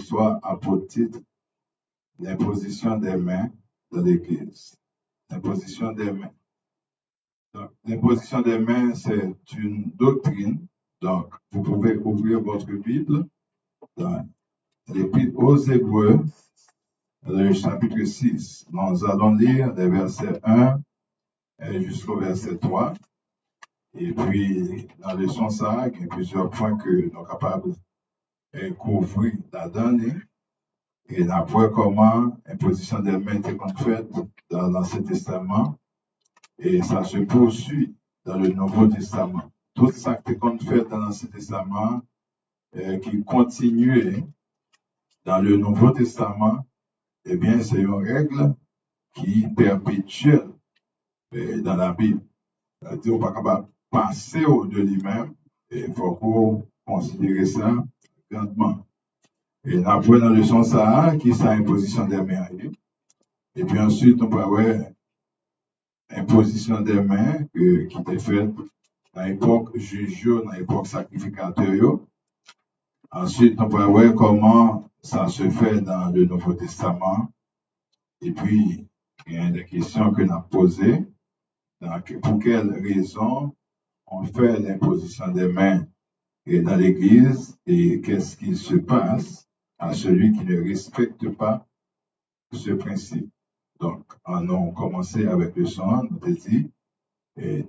l'histoire a pour titre l'imposition des mains dans l'Église. L'imposition des mains. Donc, l'imposition des mains, c'est une doctrine. Donc, vous pouvez ouvrir votre Bible dans l'Épître aux Hébreux, le chapitre 6. Nous allons lire les versets 1 jusqu'au verset 3. Et puis, dans le leçon ça, il y a plusieurs points que nous sommes capables de couvrir là-dedans. Et après, comment l'imposition des mains était faite dans l'Ancien Testament. Et ça se poursuit dans le Nouveau Testament. Tout ça qui est fait dans l'Ancien Testament, qui continue dans le Nouveau Testament, eh bien, c'est une règle qui est perpétuelle dans la Bible. C'est-à-dire, on n'est pas capable de passer au-delà de lui-même, et il faut considérer ça grandement. Et après, dans le sens ça, qui est imposition des mains. Et puis ensuite, on peut avoir imposition des mains qui était faite dans l'époque juge, dans l'époque sacrificateur. Ensuite, on peut voir comment ça se fait dans le Nouveau Testament. Et puis, il y a des questions que l'on a posées. Donc, pour quelles raisons on fait l'imposition des mains dans l'Église et qu'est-ce qui se passe à celui qui ne respecte pas ce principe. Donc, on a commencé avec le son, on a dit,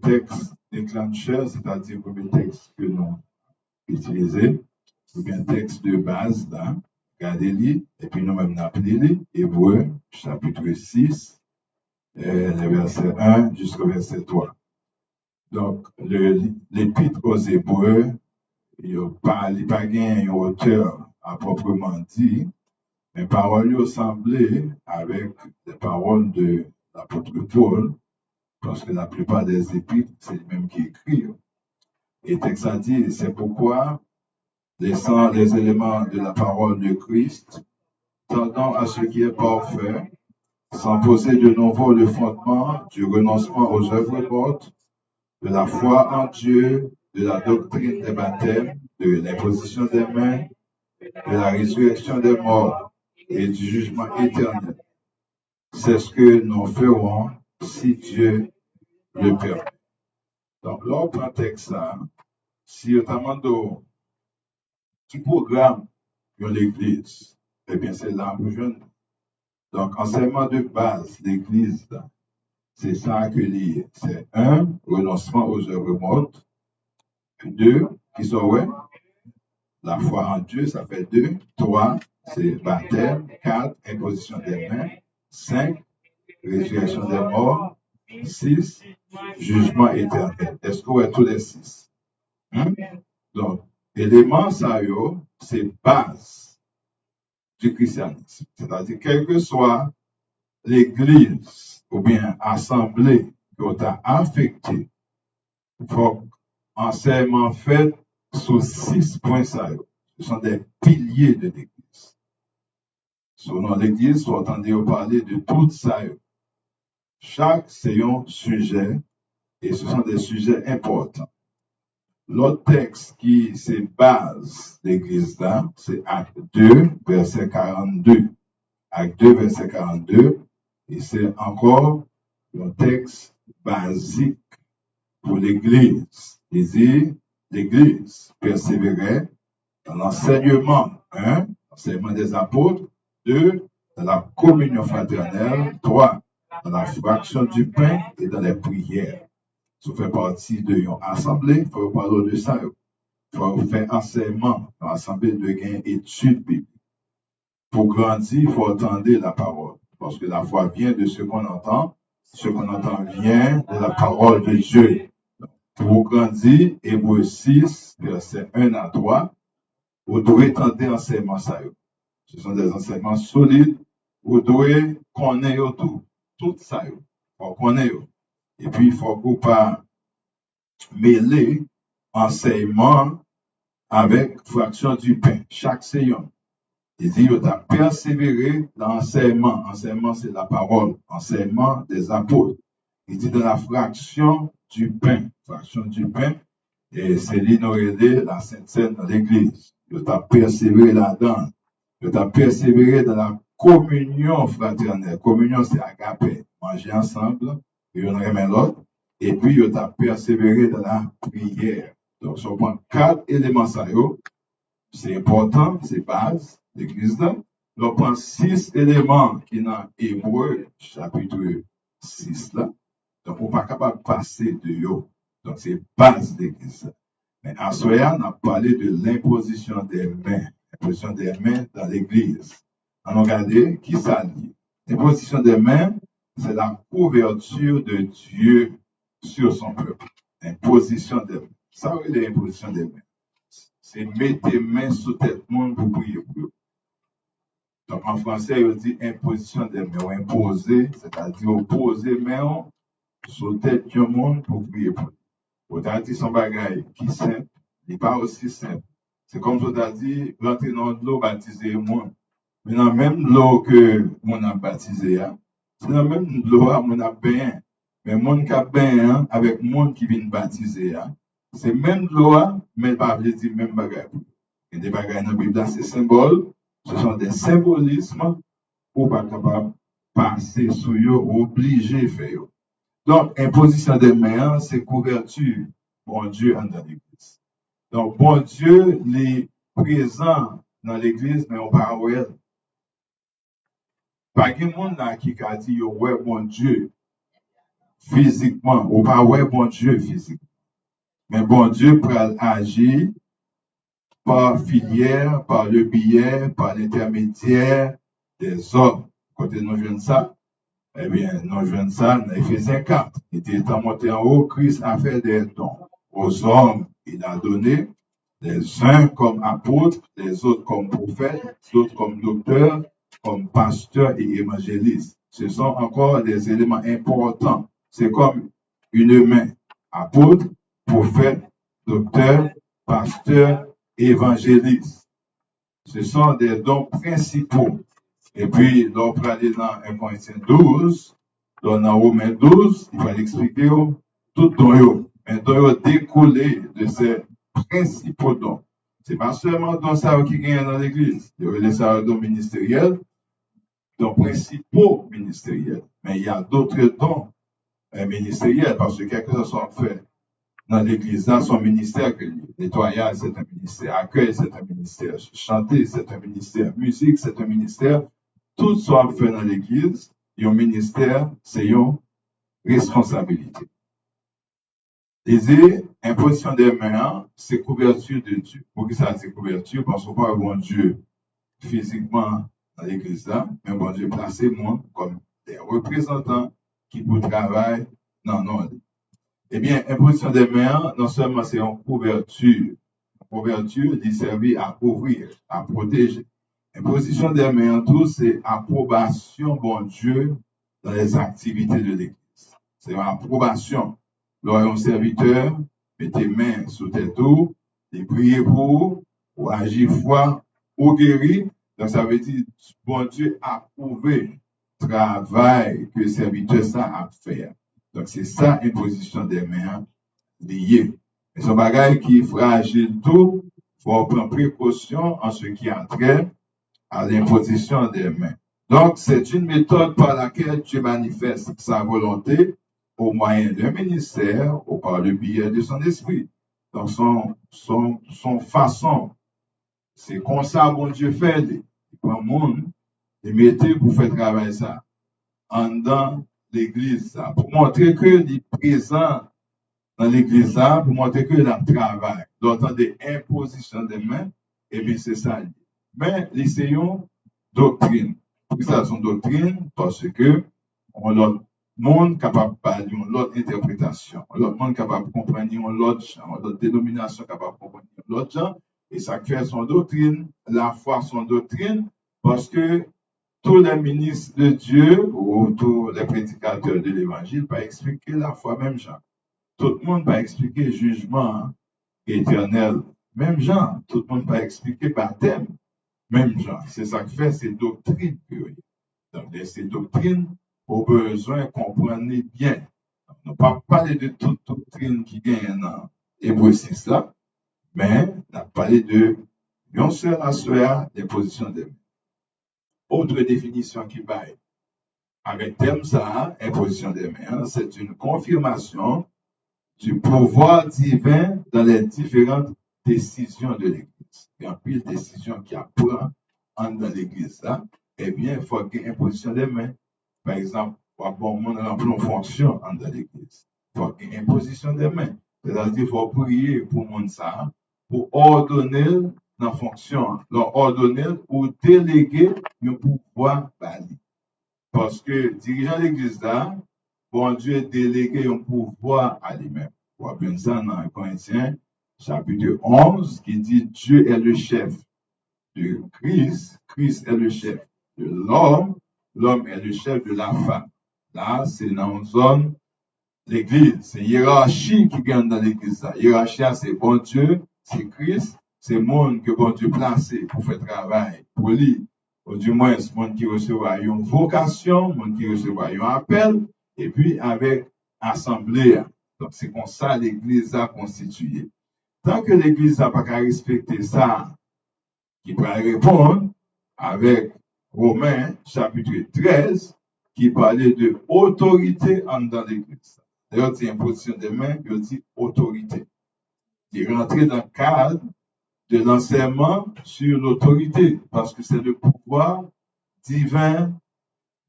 texte déclencheur, c'est-à-dire le premier texte que nous utilisons, ou bien texte de base, là, regardez-le, et puis nous-mêmes appelez-le, Hébreux, chapitre 6, les versets 1 jusqu'au verset 3. Donc, l'épître aux Hébreux, il n'y a pas un auteur à proprement dit, mais paroles lui semblent avec les paroles de l'apôtre Paul, parce que la plupart des épîtres, c'est lui-même qui écrit. Et le texte a dit, c'est pourquoi, laissant les éléments de la parole de Christ, tendant à ce qui est parfait, sans poser de nouveau le fondement du renoncement aux œuvres mortes, de la foi en Dieu, de la doctrine des baptêmes, de l'imposition des mains, de la résurrection des morts et du jugement éternel. C'est ce que nous ferons si Dieu le permet. Donc, là, on prend le texte, si notamment qui programme pour l'Église, eh bien, c'est là où je. Donc, enseignement de base, l'Église, c'est ça que lié. C'est 1, renoncement aux œuvres mortes. 2, qui sont ouais, la foi en Dieu, ça fait 2. 3, c'est baptême. 4, imposition des mains. 5, résurrection des morts. 6, jugement éternel. Est-ce qu'on est tous les 6? Donc, élément ça, c'est base du christianisme. C'est-à-dire, quelle que soit l'église ou bien assemblée qui t'a affecté, il faut enseignement fait sur 6 points ça. Ce sont des piliers de l'église. Selon l'église, vous entendez parler de tout ça. Chaque c'est un sujet et ce sont des sujets importants. L'autre texte qui c'est base l'église là, c'est Acte 2, verset 42. Acte 2, verset 42, et c'est encore un texte basique pour l'église. Il dit, l'église persévérait dans l'enseignement, 1, l'enseignement des apôtres, 2, dans la communion fraternelle, 3, dans la fraction du pain et dans les prières. Ça fait partie de une assemblée, il faut parler de ça. Il faut faire enseignement dans l'assemblée de gain études bibliques. Pour grandir, il faut entendre la parole. Parce que la foi vient de ce qu'on entend vient de la parole de Dieu. Pour grandir, Hébreux 6, verset 1 à 3, vous devez tenter enseignement ça. Ce sont des enseignements solides. Vous devez connaître tout ça. Il faut connaître. Et puis, il faut qu'on pas mêler enseignement avec fraction du pain. Chaque séance. Il dit, il a persévéré dans l'enseignement. Enseignement, c'est la parole. Enseignement des apôtres. Il dit dans la fraction du pain. Fraction du pain. Et c'est l'inaugurer la Sainte Seine dans l'église. Il a persévéré là-dedans. Yo t'a persévéré dans la communion fraternelle. Communion, c'est agapé. Manger ensemble, yo remet l'autre. Et puis, yo t'a persévéré dans la prière. Donc, si on prend 4 éléments, ça, c'est important, c'est base, l'église là. On prend 6 éléments qui sont dans Hébreu, chapitre 6 là. Donc, on n'est pas capable de passer de yo. Donc, c'est base de l'église. Mais à ce moment, on a parlé de l'imposition des mains. L'imposition des mains dans l'église. On a regardé qui ça dit. L'imposition des mains, c'est la couverture de Dieu sur son peuple. Imposition des mains. Ça, c'est l'imposition des mains. C'est mettre tes mains sous tête monde pour prier pour eux. Donc, en français, on dit imposition des mains. Ou imposer, c'est-à-dire poser main sous tête du monde pour prier pour eux. Autant dit son bagage qui est simple, il n'est pas aussi simple. C'est comme je t'ai dit, rentrer dans l'eau, baptiser le monde. Mais dans même l'eau que mon a baptisé, c'est dans même l'eau que mon a baigné. Mais mon qui a baigné avec monde qui vient baptiser, c'est même l'eau, mais pas veut dire même bagage. Et des bagages dans la Bible, c'est symbole, ce sont des symbolismes pour pas capable de passer sur eux, obligé de faire. Donc, imposition des mains, c'est couverture, bon Dieu, dans l'église. Donc, bon Dieu, il est présent dans l'église, mais on parle ouais. Pas de monde là qui a dit, ouais, bon Dieu, physiquement, on parle ouais, bon Dieu, physiquement. Mais bon Dieu peut agir par filière, par le biais, par l'intermédiaire des hommes. Côté nous jeunes ça, eh bien, nous jeunes ça, dans Éphésiens 4. Il était monté en haut, Christ a fait des dons aux hommes. Il a donné les uns comme apôtres, les autres comme prophètes, d'autres comme docteurs, comme pasteurs et évangélistes. Ce sont encore des éléments importants. C'est comme une main. Apôtre, prophète, docteur, pasteur, évangéliste. Ce sont des dons principaux. Et puis, l'on peut aller dans 1 Corinthiens 12, dans Romains 12, il va expliquer tout don. Mais don découlé de ces principaux dons. Ce n'est pas seulement dons ça qui gagne dans l'église. Il y a les dons ministériels, dons principaux ministériels. Mais il y a d'autres dons ministériels parce que quelque chose soit fait dans l'église, dans son ministère, nettoyage, c'est un ministère, accueil, c'est un ministère, chanter, c'est un ministère, musique, c'est un ministère. Tout soit fait dans l'église, et un ministère, c'est une responsabilité. Et imposition des mains, c'est couverture de Dieu. Pour que ça, c'est couverture, parce qu'on parle bon Dieu physiquement dans l'église là, mais bon Dieu placé moi comme des représentants qui pour travailler dans notre. Eh bien, imposition des mains, non seulement c'est une couverture, il servit à couvrir, à protéger. Imposition des mains, tout, c'est approbation, bon Dieu, dans les activités de l'Église. C'est une approbation. Lorsqu'un serviteur met tes mains sous tes tours, et prier pour, ou agir foi, ou guérir. Donc, ça veut dire, bon Dieu a approuvé le travail que le serviteur ça a fait. Donc, c'est ça, imposition des mains liées. Mais son bagage qui est fragile tout, il faut prendre précaution en ce qui a trait à l'imposition des mains. Donc, c'est une méthode par laquelle Dieu manifeste sa volonté au moyen d'un ministère ou par le biais de son esprit. Donc, son façon, c'est comme ça, bon Dieu fait. Il prend le monde, il met pour faire travailler ça. En dans l'église, ça, pour montrer qu'il est présent dans l'église, ça, pour montrer qu'il a travail. D'autant des impositions des mains, et bien c'est ça. Mais l'essayons doctrine. Pour ça, son doctrine, parce que on a monde capable de parler, on a l'autre interprétation, on a l'autre monde capable de comprendre, on a l'autre genre, on a l'autre dénomination capable de comprendre l'autre genre, et ça crée son doctrine, la foi son doctrine, parce que tous les ministres de Dieu ou tous les prédicateurs de l'évangile pas expliquer la foi même genre. Tout le monde va expliquer le jugement éternel, même genre. Tout le monde va expliquer baptême, même genre. C'est ça qui fait ces doctrines. Donc, ces doctrines, au besoin comprendre bien. On ne va pas parler de toute doctrine qui gagne dans Hébreu 6 là, mais on a parlé de une seule assoya des positions de autre définition qui baille avec thème ça, imposition des mains, c'est une confirmation du pouvoir divin dans les différentes décisions de l'Église. Il y a plus de décisions qui apprend dans l'Église là, eh bien, il faut qu'il y ait imposition des mains. Par exemple, pour bon monde remplir une fonction dans l'Église. Il faut qu'il y ait imposition des mains. C'est-à-dire qu'il faut prier pour le monde ça, pour ordonner la fonction, leur ordonner ou déléguer un pouvoir bali. Parce que dirigeant l'Église là, bon Dieu délégué un pouvoir à lui-même. On voit bien ça dans Corinthiens, chapitre 11, qui dit Dieu est le chef de Christ, Christ est le chef de l'homme, l'homme est le chef de la femme. Là, c'est dans une zone l'Église, c'est hiérarchie qui gagne dans l'Église. La hiérarchie, c'est bon Dieu, c'est Christ, c'est le monde que bon Dieu placé pour faire travail, pour lui. Ou du moins, c'est le monde qui recevra une vocation, le monde qui recevra un appel, et puis avec assemblée. Donc, c'est comme ça l'Église a constitué. Tant que l'Église n'a pas qu'à respecter ça, qui peut répondre avec Romains, chapitre 13, qui parlait de autorité dans l'Église. D'ailleurs, c'est une position de main, il dit autorité. Il rentre dans le cadre de l'enseignement sur l'autorité, parce que c'est le pouvoir divin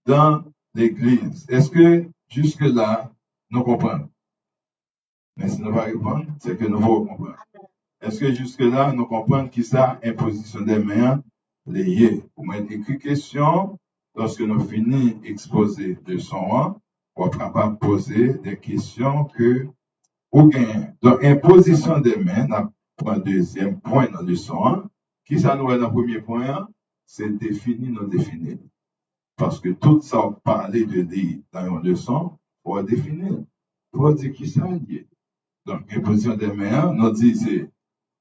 dans l'Église. Est-ce que jusque-là, nous comprenons? Mais si nous ne répondons pas, c'est que nous devons comprendre. Est-ce que jusque-là, nous comprenons qui ça, imposition des mains, liées? Pour mettre écrit question, lorsque nous finissons d'exposer le son, on va capable de poser des questions que ou gagnent. Donc, imposition des mains, un deuxième point dans le son, qui ça nous est dans le premier point, c'est définir, non définir. Parce que tout ça, on parlait de dire dans une leçon, on va définir. On va dire qui ça lié. Donc, imposition des mains, nous dit c'est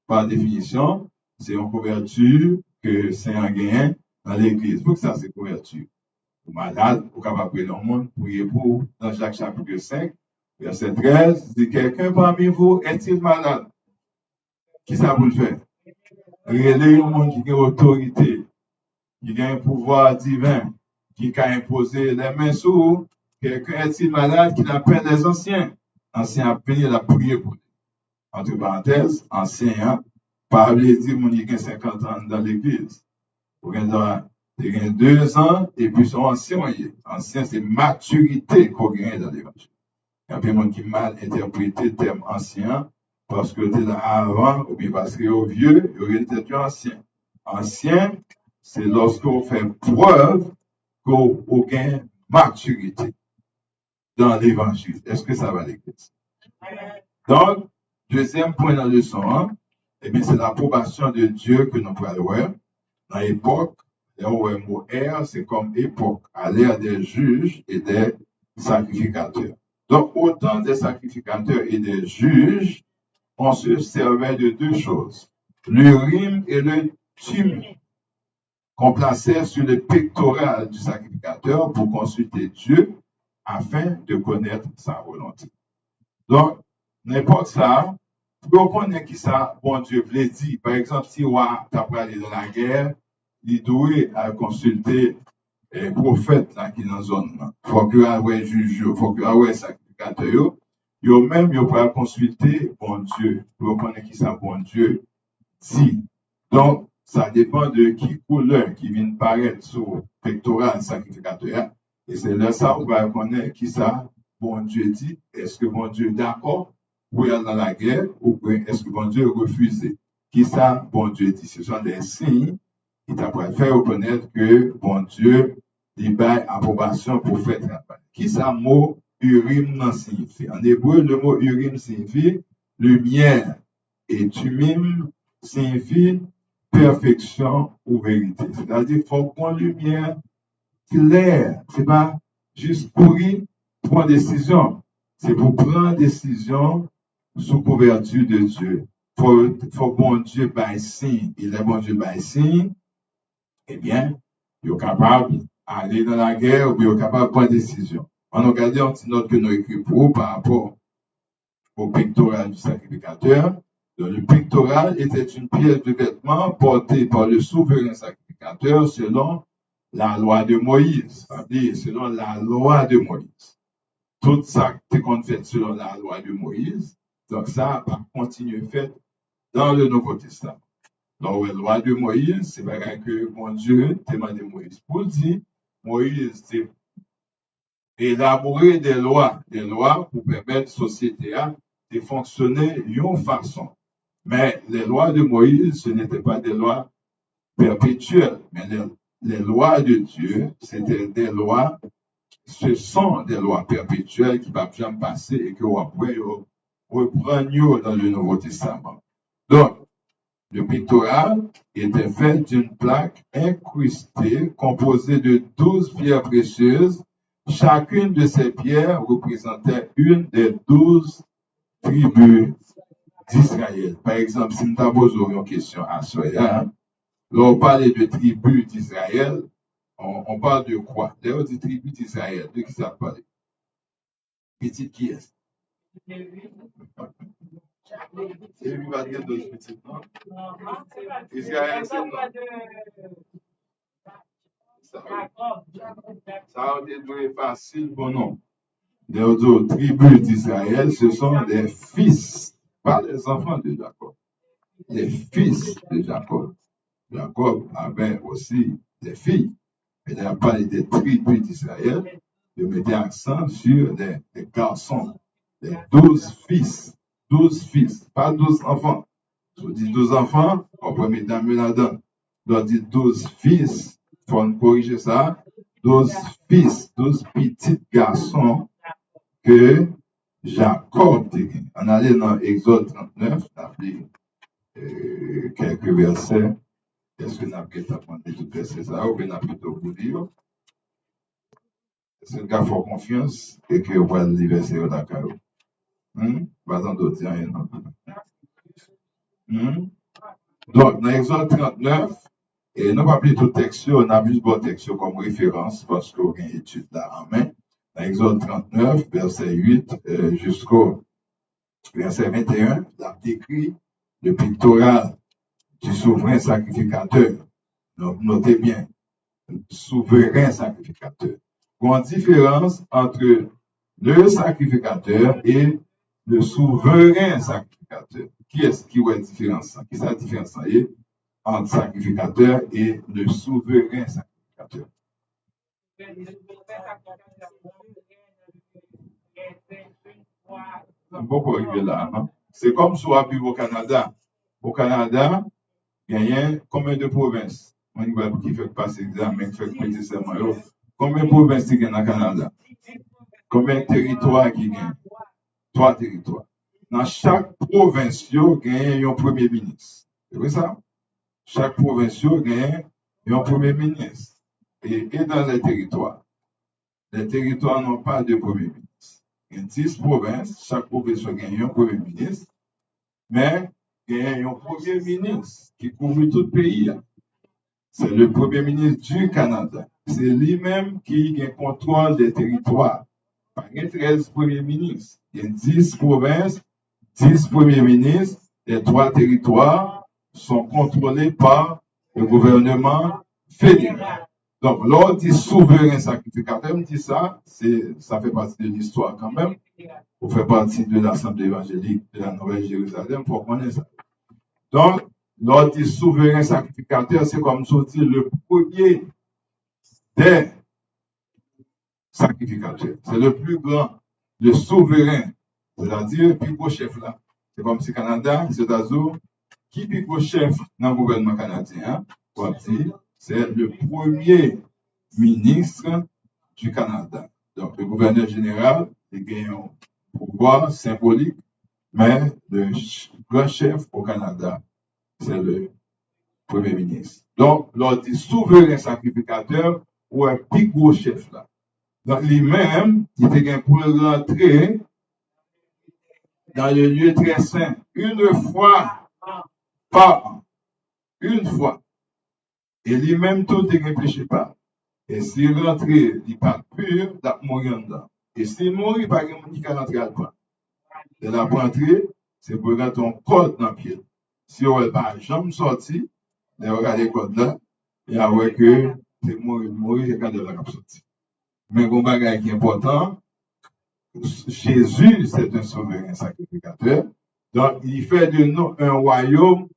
par définition, c'est une couverture que c'est un gain dans l'Église. Pour que ça, c'est couverture. Pour malade, pour capable prier dans le monde, prier pour, dans Jacques chapitre 5, verset 13, dit quelqu'un parmi vous est-il malade? Qui ça vous le fait? Relais au monde qui a autorité, qui a un pouvoir divin, qui a imposé les mains sur quelqu'un est-il malade qui appelle les anciens? Anciens appellent la prière pour lui. Entre parenthèses, anciens, par les dire, mon y a 50 ans dans l'église. Vous avez 2 ans, et puis sont anciens. Ancien, c'est maturité qu'on gagne dans l'évangile. Il y a des gens qui mal interprété le terme ancien, parce que tu es là avant, ou bien parce que au vieux, il y aurait peut-être ancien. Ancien, c'est lorsqu'on fait preuve qu'on gagne maturité dans l'évangile. Est-ce que ça va l'église? Donc, deuxième point dans le leçon, eh bien, c'est l'approbation de Dieu que nous pouvons voir. Dans l'époque, le mot R, c'est comme époque, à l'ère des juges et des sacrificateurs. Donc, autant des sacrificateurs et des juges, on se servait de 2 choses. L'urim et le thummim, qu'on plaçait sur le pectoral du sacrificateur pour consulter Dieu afin de connaître sa volonté. Donc, n'importe ça, pour connaître qui ça, bon Dieu voulait dire. Par exemple, si roi t'a parlé dans la guerre, il doit consulter les prophètes là, qui sont dans la zone. Il faut qu'il y ait juge, il faut qu'il y ait sacrificateur. Yo même, yo peut consulter bon Dieu, pour connaître qui ça, bon Dieu dit. Donc, ça dépend de qui couleur qui vient paraître sur le pectoral sacrificateur. Et c'est là ça, on va connaître qui ça, bon Dieu dit. Est-ce que bon Dieu est d'accord pour aller dans la guerre ou est-ce que bon Dieu refuse? Qui ça, bon Dieu dit? Ce sont des signes qui t'apprennent faire reconnaître que bon Dieu libère approbation pour faire travail. Qui ça, mot urim signifie? En hébreu, le mot urim signifie lumière et thummim signifie perfection ou vérité. C'est-à-dire qu'il faut qu'on lumière claire. C'est pas juste pour prendre décision. C'est pour prendre décision sous couverture de Dieu. Faut bon Dieu bail signe. Il est bon Dieu bail signe. Eh bien, il est capable d'aller dans la guerre ou il est capable de prendre décision. On a regardé un petit note que nous écrivons par rapport au pectoral du sacrificateur. Donc, le pectoral était une pièce de vêtement portée par le souverain sacrificateur selon la loi de Moïse. Selon la loi de Moïse. Tout ça qu'on fait selon la loi de Moïse, donc ça va continuer fait dans le Nouveau Testament. Donc, la loi de Moïse, c'est vrai que mon Dieu demandé Moïse pour dire, Moïse, c'est élaborer des lois pour permettre à la société de fonctionner d'une façon. Mais les lois de Moïse, ce n'étaient pas des lois perpétuelles, mais les lois de Dieu, c'était des lois, ce sont des lois perpétuelles qui ne vont jamais passer et que après, reprennent dans le Nouveau Testament. Donc, le pictoral était fait d'une plaque incrustée composée de 12 pierres précieuses. Chacune de ces pierres représentait une des 12 tribus d'Israël. Par exemple, si nous posons une question à Soya, on parle de tribus d'Israël, on parle de quoi? D'ailleurs, des tribus d'Israël, de qui ça parle? Petite qui est? Lévi va dire 12 petites, non? Israël, c'est non. Ça a été facile, bon nom. Les autres tribus d'Israël, ce sont des fils, pas les enfants de Jacob. Les fils de Jacob. Jacob avait aussi des filles. Il a parlé des tribus d'Israël. Il mettait accent sur les garçons. Les 12 fils. 12 fils, pas 12 enfants. Si on dit 12 enfants, on peut mettre dans là-dedans. On dit 12 fils, il faut corriger ça. 12 fils, 12 petits garçons que Jacob dit. On allait dans Exode 39, on a pris quelques versets. Est-ce que nous avons appris tout verset ça ou bien nous avons plutôt vous dire? Est-ce que nous avons confiance et que vous voyez les versets au Dakar? Pas dans d'autres rien, non? Donc, dans Exode 39, et nous pas pris tout texte, on a juste bon texte comme référence parce qu'on a une étude là en main. Dans Exode 39, verset 8 jusqu'au verset 21, il a décrit le pictoral du souverain sacrificateur. Donc, notez bien, souverain sacrificateur. Il y a une différence entre le sacrificateur et le souverain sacrificateur. Qui est-ce qui voit la différence? Qui est la différence entre sacrificateur et le souverain sacrificateur? Beaucoup arrivé là, non? C'est comme si on a au Canada. Au Canada, il y a combien de provinces? On y va qui fait passer l'examen, qui fait petit serment. Combien de provinces il y a au Canada? Combien de territoires il y a? 3 territoires. Dans chaque province, il y a un premier ministre. C'est vrai ça? Chaque province, il y a un premier ministre. Et dans les territoires n'ont pas de premier ministre. Il y a 10 provinces, chaque province a un premier ministre, mais il y a un premier ministre qui couvre tout le pays. C'est le premier ministre du Canada. C'est lui-même qui a le contrôle des territoires. Il y a 13 premiers ministres. Il y a 10 provinces, 10 premiers ministres, et 3 territoires sont contrôlés par le gouvernement fédéral. Donc, l'ordre dit souverain sacrificateur, me dit ça, ça fait partie de l'histoire quand même. Vous faites partie de l'Assemblée évangélique de la Nouvelle Jérusalem pour connaître ça. Donc, l'ordre dit souverain sacrificateur, c'est comme si on dit le premier des sacrificateurs. C'est le plus grand, le souverain, c'est-à-dire le plus gros chef là. C'est comme si Canada, c'est États-Unis, qui est le plus gros chef dans le gouvernement canadien, c'est le premier ministre du Canada. Donc, le gouverneur général, il gagne un pouvoir symbolique, mais le grand chef au Canada, c'est le premier ministre. Donc, l'ordre dit souverain sacrificateur ou un plus gros chef là. Donc, lui-même, il était pour rentrer dans le lieu très saint une fois par an. Une fois. Et lui-même, tout ne péché pas. Et s'il rentre, il n'est pas pur, il va mourir dedans. Et s'il mourit, il n'y a pas de monde qui va rentrer à la de la rentrer, c'est pour mettre ton code dans le pied. Si on ne va pas jamais sortir, on va regarder le code là, et après que c'est Moïse et quand de la sorti. Mais un bagage qui est important, Jésus, c'est un souverain sacrificateur. Donc, il fait de nous un royaume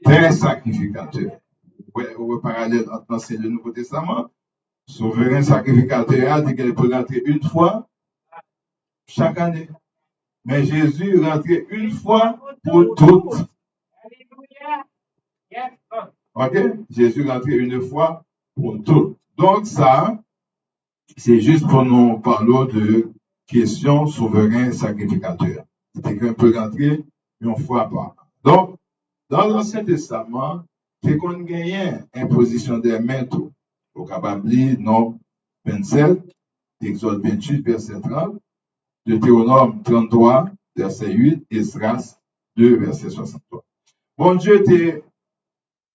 d'un sacrificateur. Au parallèle entre l'Ancien et le Nouveau Testament, souverain sacrificateur, dit qu'il peut rentrer une fois chaque année. Mais Jésus rentrait une fois pour toutes. OK? Jésus rentrait une fois pour toutes. Donc, ça, c'est juste pour nous parler de question souverain sacrificateur. Quelqu'un peut rentrer une fois par an. Donc, dans l'Ancien Testament, c'est qu'on gagne imposition des mains tout. Au capable non 27, Exode 28, verset 30, Deutéronome 33, verset 8, Esdras 2, verset 63. Bon Dieu t'a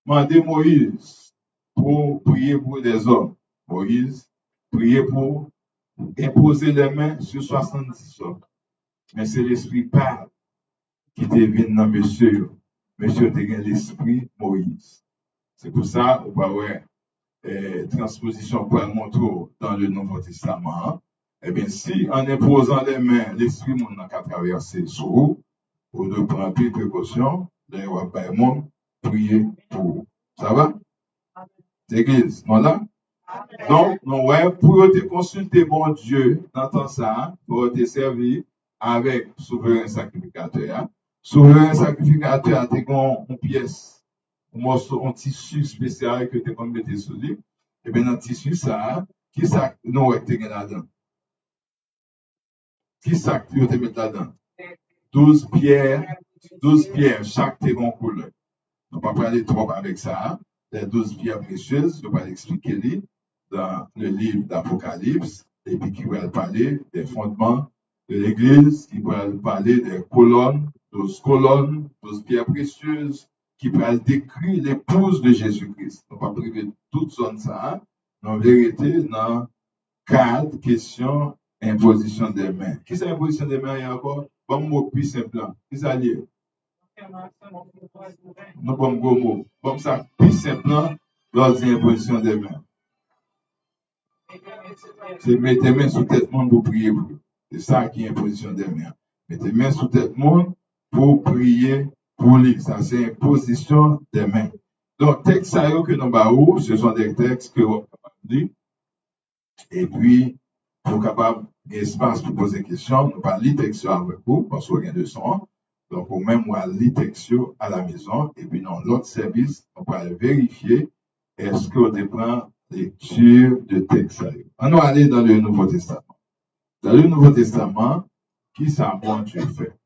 demandé Moïse pour prier pour des hommes. Moïse prier pour imposer les mains sur 70 hommes. Mais c'est l'esprit Père qui devine dans monsieur. Monsieur a l'esprit Moïse. C'est pour ça, on va voir transposition pour le montrer dans le Nouveau Testament. Eh bien, si en imposant les mains, l'esprit monde n'a qu'à traverser sur vous, pour ne prendre plus de précautions, là, on va prier pour vous. Ça va? L'église, voilà? Donc, ouais, pour te consulter bon Dieu dans ton ça, pour te servir avec souverain sacrificateur. Souverain sacrificateur, tu as une pièce, un morceau, un tissu spécial que tu as mettre sur lui. Et bien, dans le tissu, ça, qui ça, nous, ouais, tu as là-dedans? Qui ça, tu as mis là-dedans? 12 pierres, chaque t'es bon couleur. On ne va pas aller trop avec ça. Les 12 pierres précieuses, je vais l'expliquer dans le livre d'Apocalypse, et puis qui va parler des fondements de l'Église, qui va parler des colonnes, 12 pierres précieuses, qui va décrire l'épouse de Jésus-Christ. On ne va pas priver toute zone ça. En vérité, dans 4 questions, imposition des mains. Qui c'est imposition des mains, il y a encore? Bon mot plus simple. Qui c'est lié? Non, bon gros mot. Comme ça, plus simple, lors de l'imposition des mains. C'est mettre les mains sous tête monde pour prier pour eux. C'est ça qui est imposition des mains. Mettre les mains sous tête monde pour prier pour lui. Ça, c'est imposition des mains. Donc, textes que nous avons, ce sont des textes que vous lire. Et puis, pour capable d'espace pour poser des questions, nous allons lire texte avec vous, parce qu'on a de son. Donc, au même on va lire texte à la maison. Et puis, dans l'autre service, on va vérifier est-ce qu'on prend lecture de texte. On va aller dans le Nouveau Testament. Dans le Nouveau Testament, qui ça bon Dieu fait?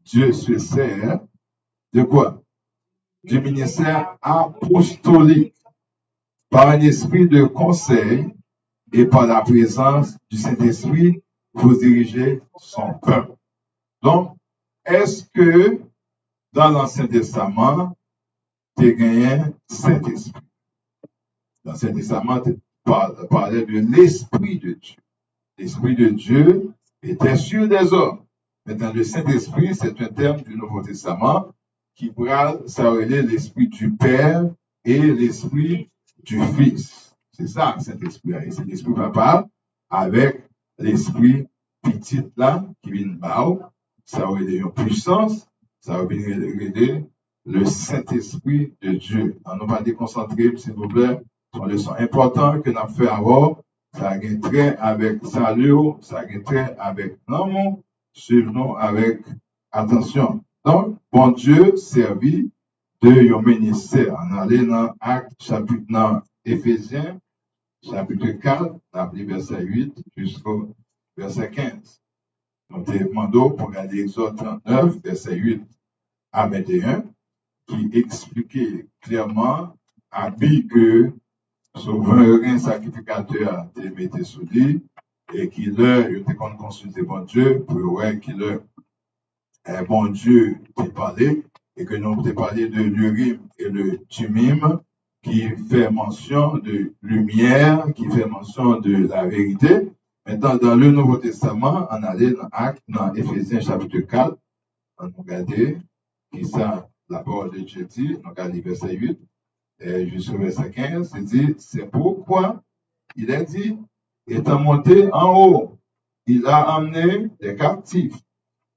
Dieu se sert de quoi? Du ministère apostolique par un esprit de conseil et par la présence du Saint-Esprit pour diriger son peuple. Donc, est-ce que dans l'Ancien Testament, tu as gagné Saint-Esprit? L'Ancien Testament parlait de l'Esprit de Dieu. L'Esprit de Dieu était sur des hommes. Maintenant, le Saint-Esprit, c'est un terme du Nouveau Testament qui pourra s'arrêter l'Esprit du Père et l'Esprit du Fils. C'est ça, Saint-Esprit. C'est l'Esprit Papa avec l'Esprit petit là qui vient de bas. Ça aurait une puissance, ça aurait aider le Saint-Esprit de Dieu. On ne va pas déconcentrer, s'il vous plaît, sur les leçons importantes que nous avons fait avant. Ça a un trait avec salut, ça a un trait avec l'amour. Suivons avec attention. Donc, bon Dieu servi de un ministère. On allait dans Actes chapitre dans Éphésiens, chapitre 4, verset 8 jusqu'au verset 15. Nous te demandons pour regarder Exode 39, verset 8 à 21, qui expliquait clairement à qui que souverain sacrificateur te mettait sous lui et qu'il leur, il était consulté bon Dieu pour voir qu'il leur, bon Dieu t'a parlé et que nous t'ai parlé de l'Urim et le Tumim qui fait mention de lumière, qui fait mention de la vérité. Maintenant, dans le Nouveau Testament, on allait dans Actes, dans Éphésiens chapitre 4, on regarde qui ça, la parole de Dieu dit, on regarde verset 8. jusqu'au verset 15, c'est dit, c'est pourquoi il est dit, étant monté en haut, il a emmené des captifs,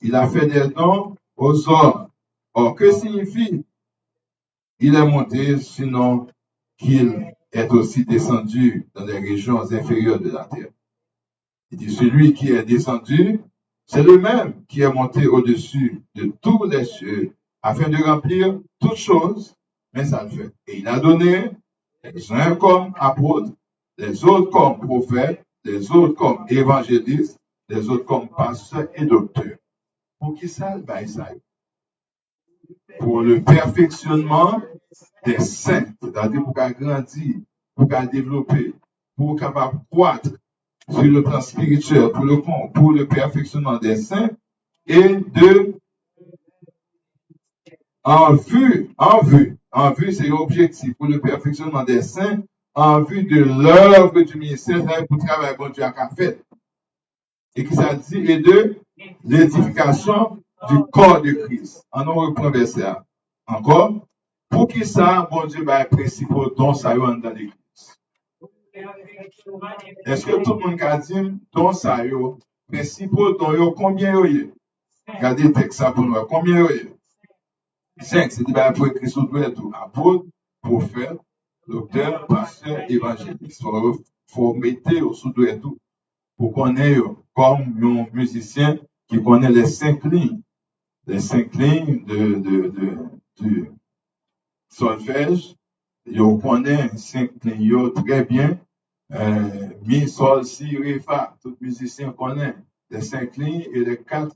il a fait des dons aux hommes. Or, que signifie il est monté, sinon qu'il est aussi descendu dans les régions inférieures de la terre? Il dit, celui qui est descendu, c'est le même qui est monté au-dessus de tous les cieux, afin de remplir toutes choses, mais ça le fait. Et il a donné les uns comme apôtres, les autres comme prophètes, les autres comme évangélistes, les autres comme pasteurs et docteurs. Pour qui ça, ben ça? Pour le perfectionnement des saints, c'est-à-dire pour qu'elle grandisse, pour qu'elle développe, pour qu'elle croître sur le plan spirituel, pour le perfectionnement des saints et en vue, c'est l'objectif pour le perfectionnement des saints, en vue de l'œuvre du ministère, pour travailler bon Dieu à fait. Et qui ça dit, et de l'édification du corps de Christ. On reprend verset A. Encore, pour qui ça, bon Dieu, va être principaux dont ça y est dans l'église. Est-ce que tout le monde a dit, dont ça y est, principaux dont y est, combien y est? Regardez le texte pour nous, combien y est? 5, c'est dit, pour écrire sur tout, apôtre, prophète, docteur, pasteur, évangéliste. Il faut mettre sous tout. Pour connaître comme un musicien qui connaît les 5 lignes de solfège, il connaît 5 lignes très bien, mi, sol, si, ré, fa, tout musicien connaît les 5 lignes et les 4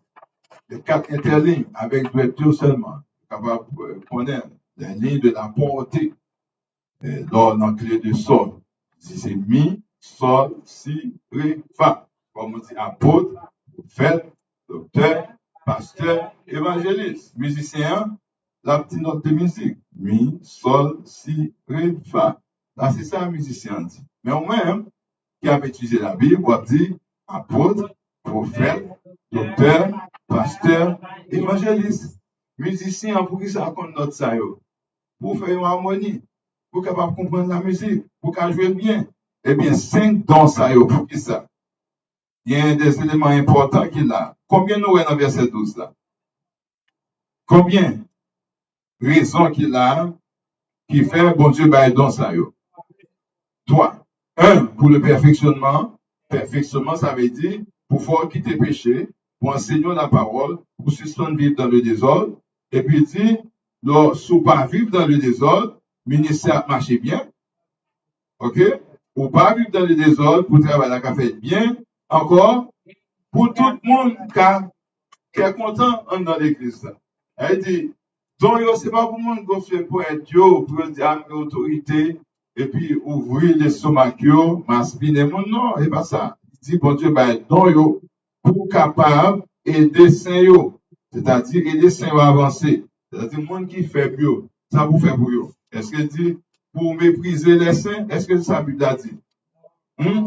interlignes avec droiture seulement, capable de connaître les lignes de la portée, dans la clé de sol. Si c'est mi, sol, si, ré, fa. Comme on dit apôtre, prophète, docteur, pasteur, évangéliste, musicien, la petite note de musique. Mi, sol, si, ré, fa. Là, c'est ça, un musicien dit. Mais au moins, qui a utilisé la Bible, on dit apôtre, prophète, docteur, pasteur, évangéliste. Musicien, pour qui ça compte notre ça, pour faire une harmonie, pour capable comprendre la musique, pour qu'elle joue bien. Eh bien, 5 dons ça, pour qui ça? Il y a des éléments importants qu'il a. Combien nous avons dans verset 12 là? Combien raisons qu'il a qui fait bon Dieu bah don ça yo? 3. 1 pour le perfectionnement. Perfectionnement, ça veut dire pour faire quitter péché, pour enseigner la parole, pour suspendre vivre dans le désordre. Et puis il dit, si pas vivre dans le désordre, ministère marche bien. OK? Pour pas vivre dans le désordre, pour travailler la café bien. Encore, pour tout le monde qui est content dans l'église. Elle dit, donc, c'est pas pour le monde qui fait pour être Dieu, pour dire autorité, et puis ouvrir les stomacs, m'aspiner mon non, c'est pas ça. Il dit, bon Dieu, donc, pour capable aider Saint, c'est-à-dire aider Saint à avancer. C'est-à-dire, le monde qui fait mieux, ça vous fait pour eux. Est-ce que dit, pour mépriser les saints, est-ce que c'est ça la Bible a dit?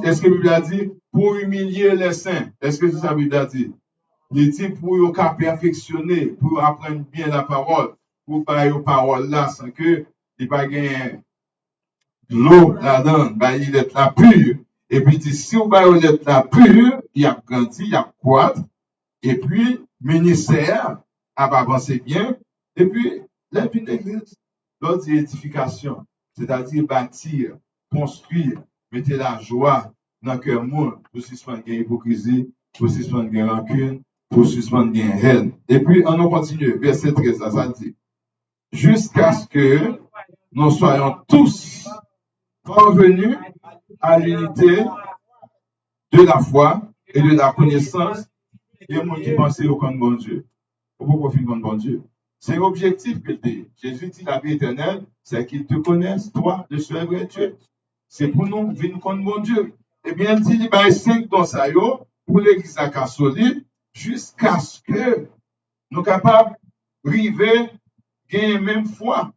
Est-ce que la Bible a dit pour humilier les saints? Est-ce que c'est ça la Bible a dit? Il dit pour y perfectionner, pour apprendre bien la parole, pour parler aux paroles là sans que il n'y ait pas de l'eau là-dedans, il est là pur. Et puis, si vous avez là pur, il a grandi, il a croître. Et puis, ministère a avancé bien. Et puis, l'église, l'autre édification, c'est-à-dire bâtir, construire, mettre la joie dans le cœur monde, pour suspendre l'hypocrisie, pour suspendre la rancune, pour suspendre la haine. Et puis, on continue, verset 13, ça dit, jusqu'à ce que nous soyons tous parvenus à l'unité de la foi et de la connaissance des gens qui pensent au compte bon Dieu. Pourquoi on bon Dieu? C'est l'objectif que Jésus dit la vie éternelle, c'est qu'ils te connaissent, toi, le seul vrai Dieu. C'est pour nous vivre contre bon Dieu. Eh bien, il dit, il y a 5 dons ça yo pour l'église à solide, jusqu'à ce que nous capables d'arriver, gagner la même foi,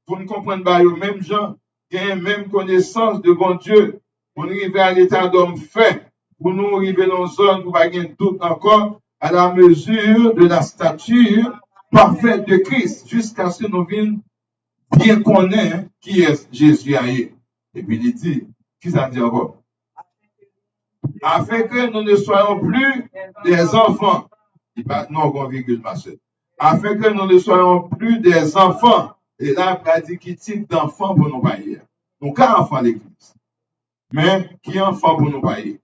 pour nous comprendre les mêmes gens, gagner la même connaissance de bon Dieu, pour nous arriver à l'état d'homme fait, pour nous arriver dans une zone pour ne pas gagner tout encore, à la mesure de la stature parfaite de Christ, jusqu'à ce que nous venions bien connaît qui est Jésus aïe. Et puis il dit, qui ça dit encore? Afin que nous ne soyons plus des enfants. Il pas non, qu'on virgule, ma soeur. Afin que nous ne soyons plus des enfants. Et là, il a dit qu'il type d'enfants pour nous payer. Donc, qu'un enfant l'église. Mais qui est enfant pour nous payer?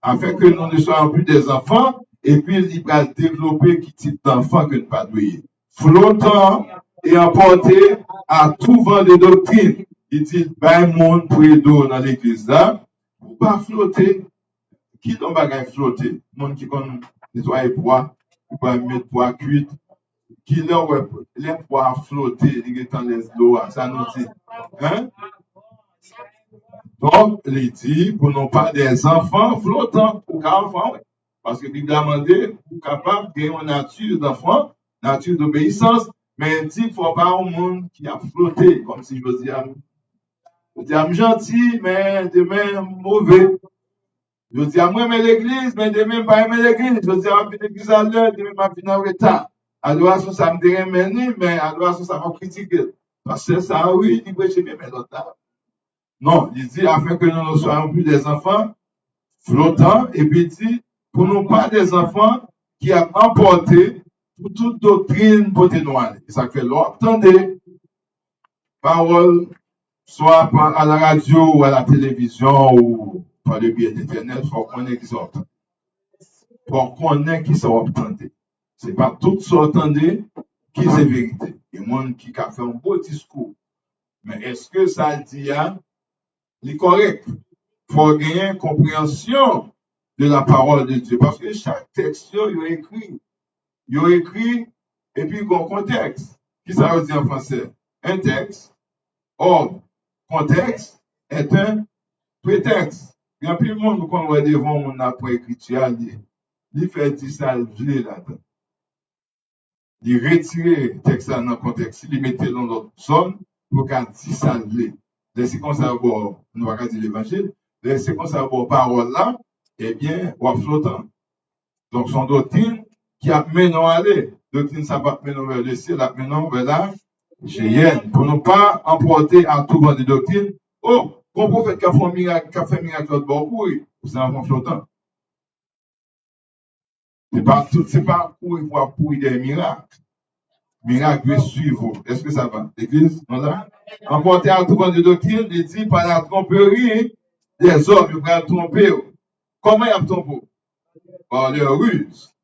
Afin que nous ne soyons plus des enfants. Et puis, il va développer qui type d'enfant que nous pas douiller. Flottant et emporté à tout vent de doctrine. Il dit, ben, monde pour aider dans l'église là. Pour pas flotter. Qui ton bagage flotter? Monde qui connaît nettoyer poids, qui peut mettre poids cuit, qui leur les poids flotter, il est dans les eaux, ça nous dit. Hein? Donc, il dit, pour non pas des enfants flottants, ou enfants, oui. Parce que Bible a demandé, pour capable de gagner une nature d'enfant, nature d'obéissance, mais il dit, il ne faut pas un monde qui a flotté, comme si je dis, gentil, mais demain mauvais. Je dis à moi, mais l'église, mais demain, pas aimer l'église. Je dis à l'église à l'heure, demain, pas venir en retard. Alors, ça me dirait mener, mais alors, ça va critiquer. Parce que ça, oui, il dit, bien, mais l'autre. Non, il dit, afin que nous ne soyons plus des enfants flottants, et puis il dit, pour nous pas des enfants qui a emporté pour toute doctrine pour tes noirs. Et ça fait l'ordre. Attendez, parole, soit à la radio ou à la télévision ou par le biais d'Internet, il faut qu'on exhorte. Pour qu'on ait qui sont obtenus. Ce n'est pas tout ce entendez qui c'est vérité. Il y a des gens qui a fait un beau discours. Mais est-ce que ça dit, est correct? Il faut gagner une compréhension de la parole de Dieu. Parce que chaque texte, il est écrit. Il est écrit, et puis il y a un contexte. Qui ça veut dire en français? Un texte. Or, contexte est un prétexte. Il y a plus de monde qu'on va devant mon après écriture. Il fait dire ça, là-dedans. Il retire le texte dans le contexte. Il mettait dans l'autre zone pour qu'il dise ça. Laissez comme ça, nous va dire l'évangile. Laissez comme ça, parole là, eh bien, on va flottant. Donc, son doctrine qui a mené à aller. Doctrine, ça va mener vers le ciel, la mené vers la géhenne. Pour ne pas emporter à tout vent de doctrine. Oh, mon prophète qui a fait miracle de bord, oui, c'est un enfant flottant. C'est pas pour des miracles. Miracle doit suivre. Est-ce que ça va? L'église, non là? Emporter à tout vent de doctrine, il dit par la tromperie des hommes, il va tromper. Comment il a trompé? Par leur ruse.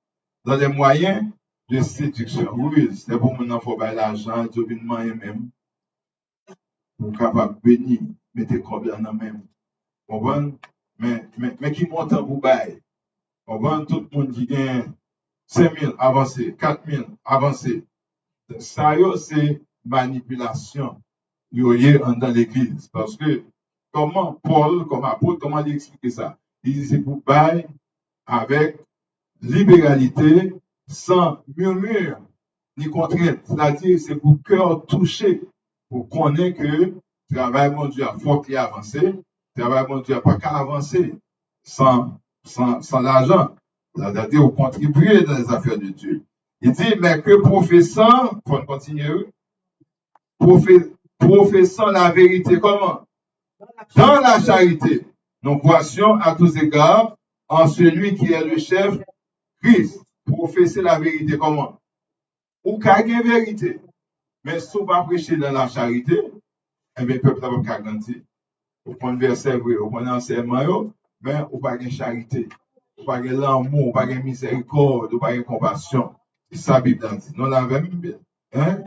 Dans les moyens de séduction. Ruse. C'est pour mon enfant, l'argent, dominement même. Pour capable de bénir, mettre combien dans même. Mais qui monte en boubaille. On voit tout le monde qui gagne 5 000 avancés, 4 000 avancés. Ça, c'est manipulation. Il y a dans l'église. Parce que, comment Paul, comme apôtre, comment il explique ça? Il dit c'est pour bailler avec libéralité, sans murmure, ni contrainte. C'est-à-dire, c'est pour cœur touché, pour connaître que travail mon Dieu a fort qui avancé, travail mon Dieu a pas qu'à avancer sans l'argent. C'est-à-dire, vous contribuez dans les affaires de Dieu. Il dit, mais que professant, faut continuer, professant la vérité, comment? Dans la charité, nous croyons à tous égards en celui qui est le chef, Christ. Professer la vérité, comment? Ou qu'il y ait vérité. Mais si vous ne pas prêcher dans la charité, eh bien, le peuple n'a pas garanti. Vous prenez le verset vrai, vous prenez l'enseignement, mais vous n'avez pas de charité. Vous n'avez pas de l'amour, vous n'avez pas de miséricorde, vous n'avez pas de compassion. C'est ça, la Bible dit. Nous l'avons bien. Hein?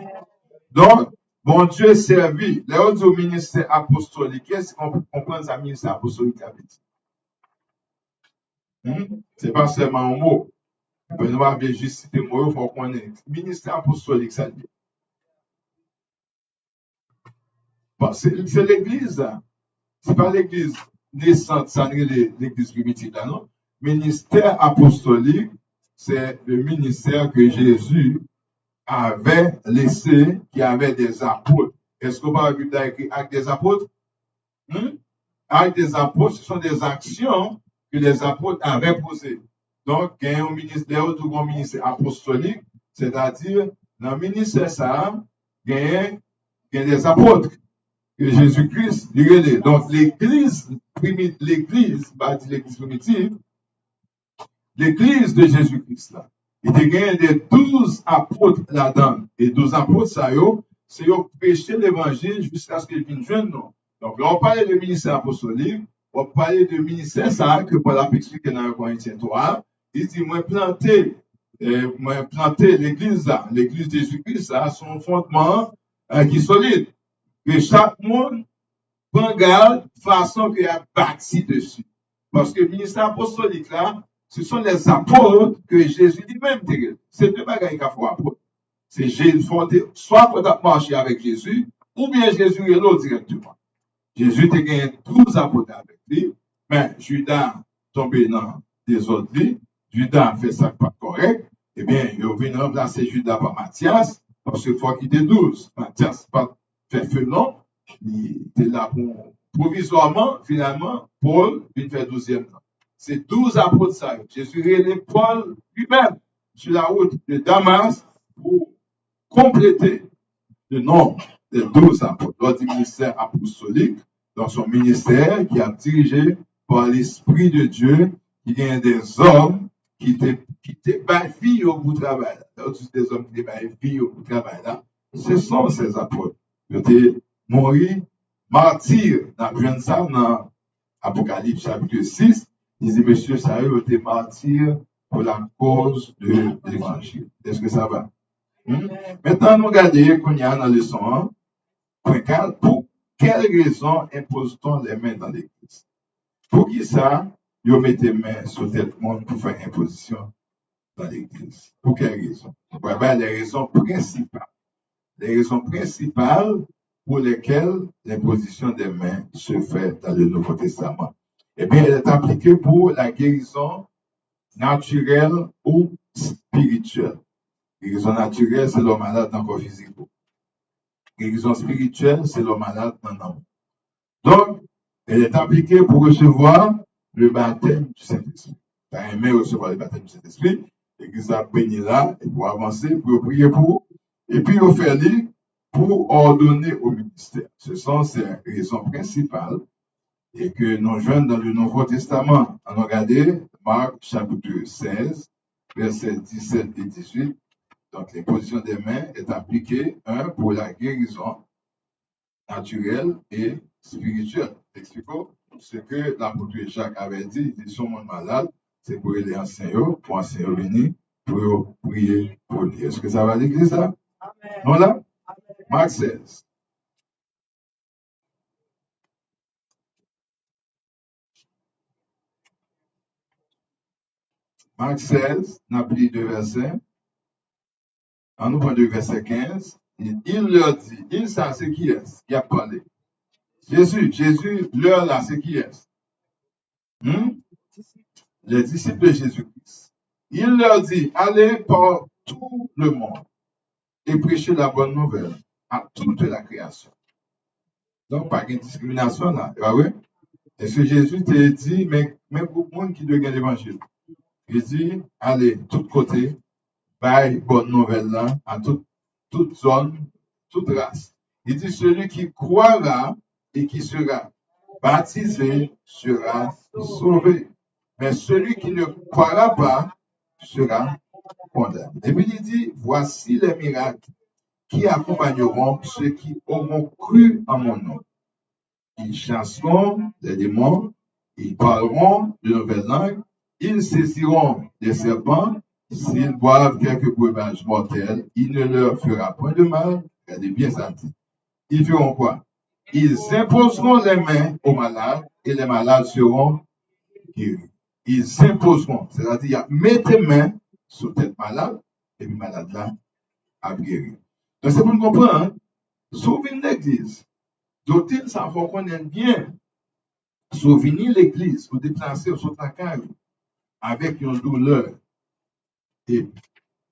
Donc, bon Dieu servi. Les autres au ministère apostolique, est-ce qu'on peut comprendre ça, ministère apostolique? Ce n'est pas seulement un mot. Nous ne bien juste citer le mot, il faut qu'on ait. Ministère apostolique, ça dit. Bon, c'est l'église. Ce n'est pas l'église naissante, ça n'est l'église primitive, là, non? Ministère apostolique, c'est le ministère que Jésus avait laissé, qui avait des apôtres. Est-ce qu'on va Bible écrit actes des apôtres? Actes des apôtres, ce sont des actions que les apôtres avaient posées. Donc, il y a un ministère, ou un ministère apostolique, c'est-à-dire, dans le ministère, ça, il y a il y a des apôtres que Jésus-Christ lui. Donc, l'église pas l'église primitive, l'église de Jésus-Christ là. Il y a des 12 apôtres là-dedans. Et 12 apôtres, ça c'est eux prêcher l'évangile jusqu'à ce qu'ils viennent jeune. Donc, là, on parlait de ministère apostolique, on parlait de ministère ça, que Paul a expliqué dans le Corinthiens 3. Il dit, moi, planter l'église là, l'église de Jésus-Christ, ça a son fondement qui est solide. Que chaque monde prend garde façon qu'il a bâti dessus. Parce que le ministère apostolique là, ce sont les apôtres que Jésus lui-même dit. C'est deux bagages qu'il faut apôtres. C'est Jésus, soit pour marcher avec Jésus, ou bien Jésus est l'autre directement. Jésus a gagné 12 apôtres avec lui, mais Judas tombé dans des autres lits. Judas fait ça pas correct. Eh bien, il vient remplacer Judas par Matthias, parce qu'il faut qu'il ait 12. Matthias pas fait feu non. Il était là pour provisoirement, finalement, Paul vient faire 12e. C'est 12 apôtres ça. Jésus réunit Paul lui-même sur la route de Damas pour compléter le nombre des 12 apôtres. Lors du ministère apostolique, dans son ministère qui a dirigé par l'Esprit de Dieu, il y a des hommes qui étaient filles au bout de travail. Des hommes qui étaient filles au bout de travail. Là. Ce sont ces apôtres. Ils étaient morts, martyrs. Dans ça, dans Apocalypse chapitre 6, il dit, monsieur, ça a été martyr pour la cause de l'évangile. Est-ce que ça va? Maintenant, nous regardons qu'on y a dans la leçon 1, point 4, pour quelles raisons impose-t-on les mains dans l'église? Pour qui ça, vous mettez mains sur tout le monde pour faire imposition dans l'église? Pour quelles raisons? Les raisons principales. Les raisons principales pour lesquelles l'imposition des mains se fait dans le Nouveau Testament. Eh bien, elle est appliquée pour la guérison naturelle ou spirituelle. Guérison naturelle, c'est l'homme malade dans le corps physique. Guérison spirituelle, c'est l'homme malade dans l'âme. Donc, elle est appliquée pour recevoir le baptême du Saint-Esprit. Tu as aimé recevoir le baptême du Saint-Esprit, l'église a béni là, et pour avancer, pour prier pour, et puis au faire pour ordonner au ministère. Ce sont ces raisons principales et que nous joignons dans le Nouveau Testament. On a regardé Marc chapitre 16, versets 17 et 18. Donc, l'imposition des mains est appliquée, pour la guérison naturelle et spirituelle. Expliquons ce que l'apôtre Jacques avait dit. Il dit, son monde malade, c'est pour les enseignants, pour enseigner venir, pour prier pour lui. Est-ce que ça va à l'église là? Amen. Non là? Amen. Marc 16. Marc 16, on a pris deux versets. En nous prenons le verset 15. Il leur dit, il sait c'est qui est, qui a parlé. Jésus, leur là, c'est qui est? Les disciples de Jésus-Christ. Il leur dit, allez par tout le monde et prêchez la bonne nouvelle à toute la création. Donc, pas de discrimination là. Ah oui? Est-ce que Jésus t'a dit, mais même pour le monde qui doit gagner l'évangile, il dit, allez, de tous côtés, bye, bonne nouvelle là, à toute zone, toute race. Il dit, celui qui croira et qui sera baptisé sera sauvé. Mais celui qui ne croira pas sera condamné. Et puis il dit, voici les miracles qui accompagneront ceux qui auront cru en mon nom. Ils chasseront les démons, ils parleront de nouvelles langues, ils saisiront des serpents, s'ils boivent quelques breuvages mortels, il ne leur fera point de mal. Regardez bien ça dit. Ils feront quoi? Ils imposeront les mains aux malades et les malades seront guéris. Ils s'imposeront, c'est-à-dire mettez main sur tête malade et puis malade là a guéri. Donc c'est pour nous comprendre, hein? Souvenir l'église. Doctrine, ça faut qu'on aime bien. Souvenir l'église, pour déplacer sur ta case avec une douleur. Et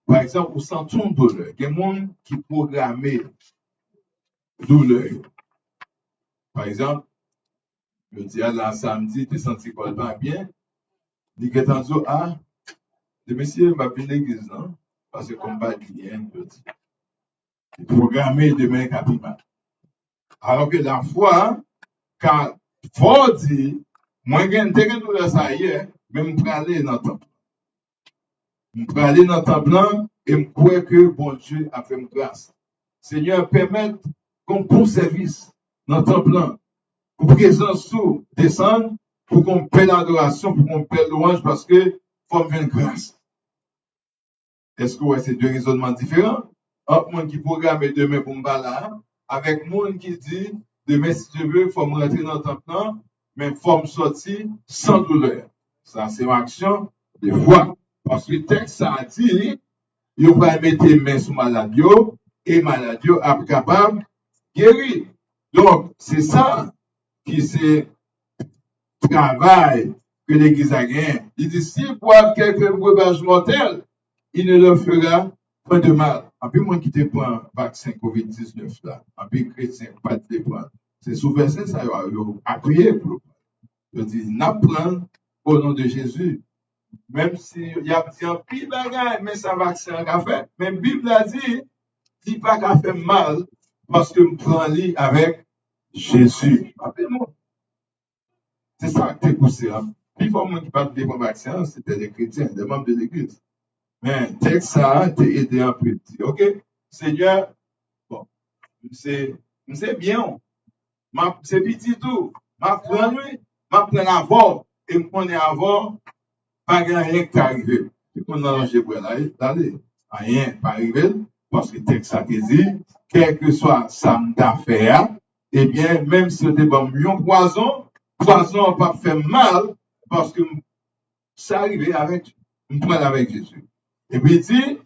par exemple, vous sentez une douleur. Il y a des gens qui programment douleur. Par exemple, je dis à la samedi, tu sens que tu pas bien. Il dit que ah, le monsieur m'a vu l'église, non? Parce que comme pas bien, je dis. Il programme demain capima. Alors que la foi, quand faut dire, moi, j'ai une douleur ça hier, mais je peux aller dans le temple. Je peux aller dans le temple et je crois que bon Dieu a fait une grâce. Seigneur, permette qu'on bon service dans le temple, pour présence sous descendre, pour qu'on paie l'adoration, pour qu'on paie louange, parce que faut faire une grâce. Est-ce que c'est deux raisonnements différents? Un monde qui programme demain pour me là, avec monde qui dit demain, si je veux, il faut me rentrer dans le temple, mais il faut me sortir sans douleur. Ça, c'est une action de foi. Parce que le texte, ça a dit, il va mettre les mains sur maladie et maladie est capable de guérir. Donc, c'est ça qui c'est travail que l'Église a gagné. Il dit, s'il boit quelques breuvages mortels, il ne leur fera pas de mal. En plus, moi qui te prends un vaccin COVID-19 là, en plus, chrétien, pas de prendre. C'est sous verset, ça, appuyé pour. Je dis, n'apprends au nom de Jésus. Même si il y a dit un pile bagage, mais ça vaccin a fait. Mais la Bible a dit pas qu'à fait mal, parce que je prends lit avec Jésus. Appelez-moi. C'est ça que tu es poussé. Hein. Puis, pour moi qui parle de vaccin, c'était des chrétiens, des membres de l'Église. Mais texte ça, t'es aidé un peu. OK? Seigneur, bon, c'est bien. C'est petit tout. Ma prends avant. Et me connais avant, pas rien qui arrive. Et qu'on a rangé pour aller. Rien pas arrivé. Parce que texte ça te dit, quel que soit ça d'affaire, eh bien, même si c'était bon, poison n'a pas fait mal, parce que ça arrivait avec, me prendre avec Jésus. Et puis il dit,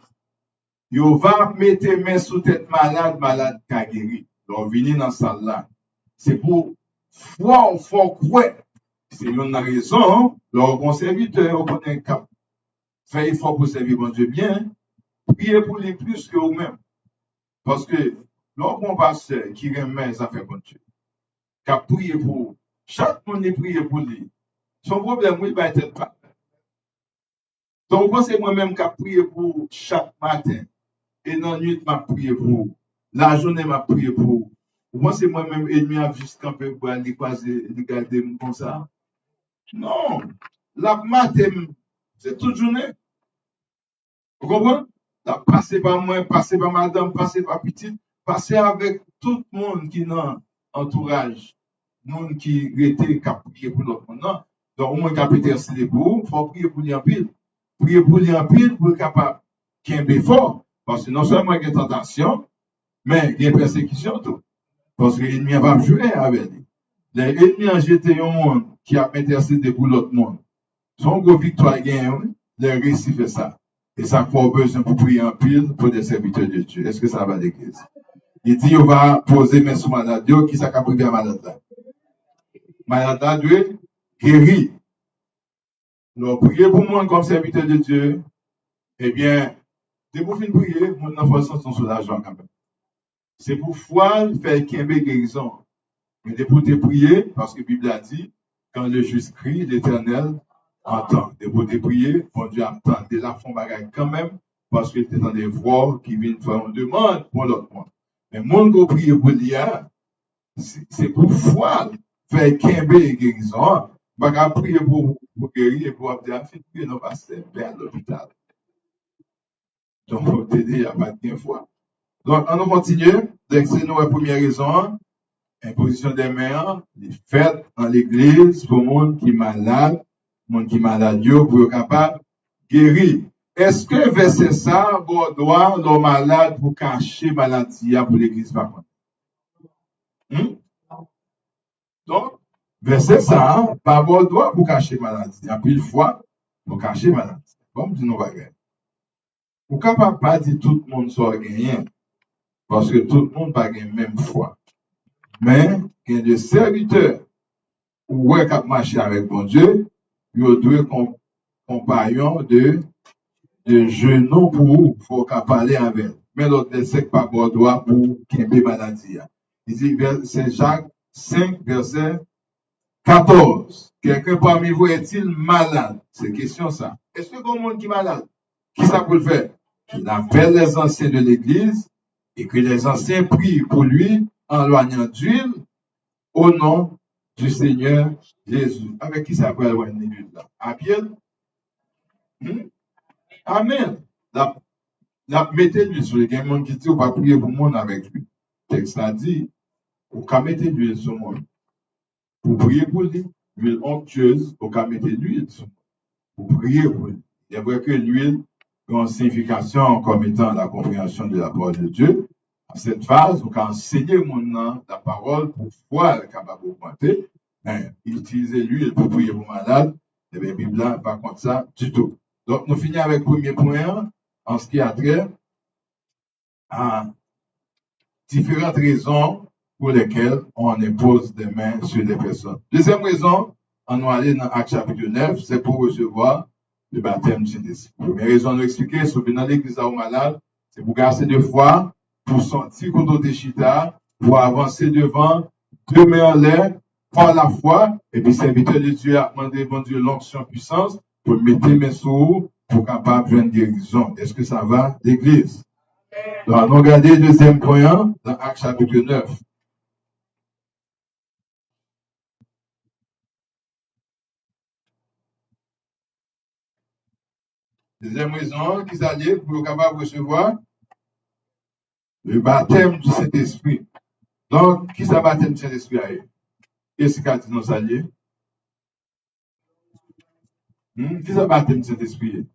il va mettre main sous tête malade qui a guéri. Donc, venir dans salle là. C'est pour foi ou fort croire. C'est une raison, leur serviteur, on connaît cap. Fait effort pour servir mon Dieu bien. Priez pour les plus que vous-même. Parce que, lorsqu'on pasteur qui remet ça fait bon Dieu. Qu'a prié pour, chaque monde est prié pour lui. Son problème, oui, va être pas. Donc, moi, c'est moi-même qui a prié pour chaque matin. Et dans la nuit, m'a prié pour. La journée, m'a prié pour. Moi, c'est moi-même ennemi à juste camper pour aller croiser, regarder comme ça. Non. La matin, c'est toute journée. Vous comprenez? La passer par moi, passer par madame, passer par petite, passer avec tout le monde qui est dans l'entourage. Monde qui était prié pour l'autre monde. Non. Donc, au moins, qui a pu intercéder pour vous, il faut prier pour lui en pile. Prier pour lui en pile pour être capable qu'il y ait fort. Parce que non seulement il y a tentation, mais il y a persécution tout. Parce que l'ennemi va jouer avec lui. L'ennemi a jeté un monde qui a intercédé pour l'autre monde. Son gros victoire gagne, le récit fait ça. Et ça fait besoin pour prier en pile pour des serviteurs de Dieu. Est-ce que ça va l'église? Il dit, on va poser mes sous malade. Qui ça a privé à malade là? Malade là, Dieu guérit. Donc, priez pour moi comme serviteur de Dieu. Eh bien, dès que vous finissez de prier, mon enfant sont soulagement quand même. C'est pour foi faire qu'il y ait une guérison. Mais dès pour te prier, parce que la Bible a dit, quand le juste crie, l'Éternel entend. Dès pour te prier, bon Dieu entend. Dès la fond bagaille quand même, parce que tu es dans des voix qui viennent faire une demande pour l'autre monde. Mais mon qui prie pour l'IA, c'est pour foi faire qu'il y ait une guérison. Je vais prier pour guérir et pour dire, prier non, parce que c'est vers l'hôpital. Donc, on te dit, il n'y a pas de foi. Donc, on continue. C'est notre première raison. Imposition des mains, les fêtes dans l'église pour le monde qui est malade, pour être capable de guérir. Est-ce que verset ça, bon droit, l'homme malade pour cacher maladie pour l'église par contre? Donc, verset ça, pas bon droit pour cacher maladie. Il y a plus de fois pour cacher maladie. Comme dit nous bagages. Ou capable pas dire tout le monde soit gagné, parce que tout le monde pas gagné même foi. Mais, il y a des serviteurs ou qui ont marché avec bon Dieu, ils ont deux compagnons de genoux pour vous, il faut parler avec. Mais l'autre ne sait pas bon droit pour qu'il y ait maladie. Il dit, c'est Jacques 5, verset 14. Quelqu'un parmi vous est-il malade? C'est question ça. Est-ce que y a un monde qui est malade? Qui ça peut le faire? Il appelle les anciens de l'église et que les anciens prient pour lui en loignant d'huile au nom du Seigneur Jésus. Avec qui ça peut loigner l'huile là? À pied? Amen. La mettez l'huile sur les gens qui dit, on va prier pour le monde avec lui. Le texte a dit, on va mettre l'huile sur le monde. Pour prier pour lui, l'huile onctueuse, on va mettre l'huile sur le monde. Pour prier pour lui. Il est vrai que l'huile a une signification comme étant la compréhension de la parole de Dieu. À cette phase, on peut enseigner mon la parole pour pouvoir capable d'augmenter. Mais utiliser l'huile pour prier pour malade, et bien, la Bible n'a pas contre ça du tout. Donc, nous finissons avec le premier point en ce qui a trait à différentes raisons pour lesquelles on impose des mains sur des personnes. Deuxième raison, on va aller dans Acte chapitre 9, c'est pour recevoir le baptême du Saint-Esprit. Première raison de l'expliquer, si vous venez dans l'église aux malades, c'est pour garder de foi, pour sortir contre des chita, pour avancer devant, deux mains en l'air, par la foi, et puis serviteur de Dieu a demandé, bon Dieu, l'onction puissance, pour mettre mes sous, pour capable de une guérison. Est-ce que ça va, l'église? Donc, nous regardons le deuxième point dans Acte chapitre 9. Deuxième raison, qu'ils allaient pour capable recevoir le baptême du Saint-Esprit. Donc, qui ça baptême du Saint-Esprit a eu? Qu'est-ce qu'a dit nos alliés? Qui ça baptême du Saint-Esprit?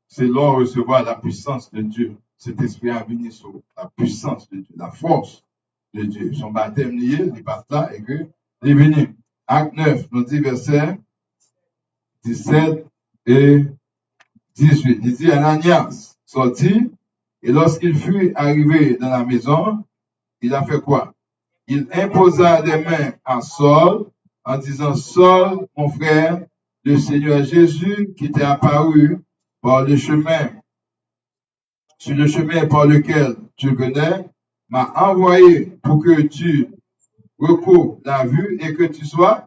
C'est là recevoir la puissance de Dieu. Cet esprit a venu sur la puissance de Dieu, la force de Dieu. Son baptême lié, il part là et que il est venu. Acte 9, nous dit verset 17 et 18. Il dit Ananias sortit et lorsqu'il fut arrivé dans la maison, il a fait quoi? Il imposa des mains à Saul en disant Saul, mon frère, le Seigneur Jésus qui t'est apparu par le chemin, sur le chemin par lequel tu venais, m'a envoyé pour que tu recouvres la vue et que tu sois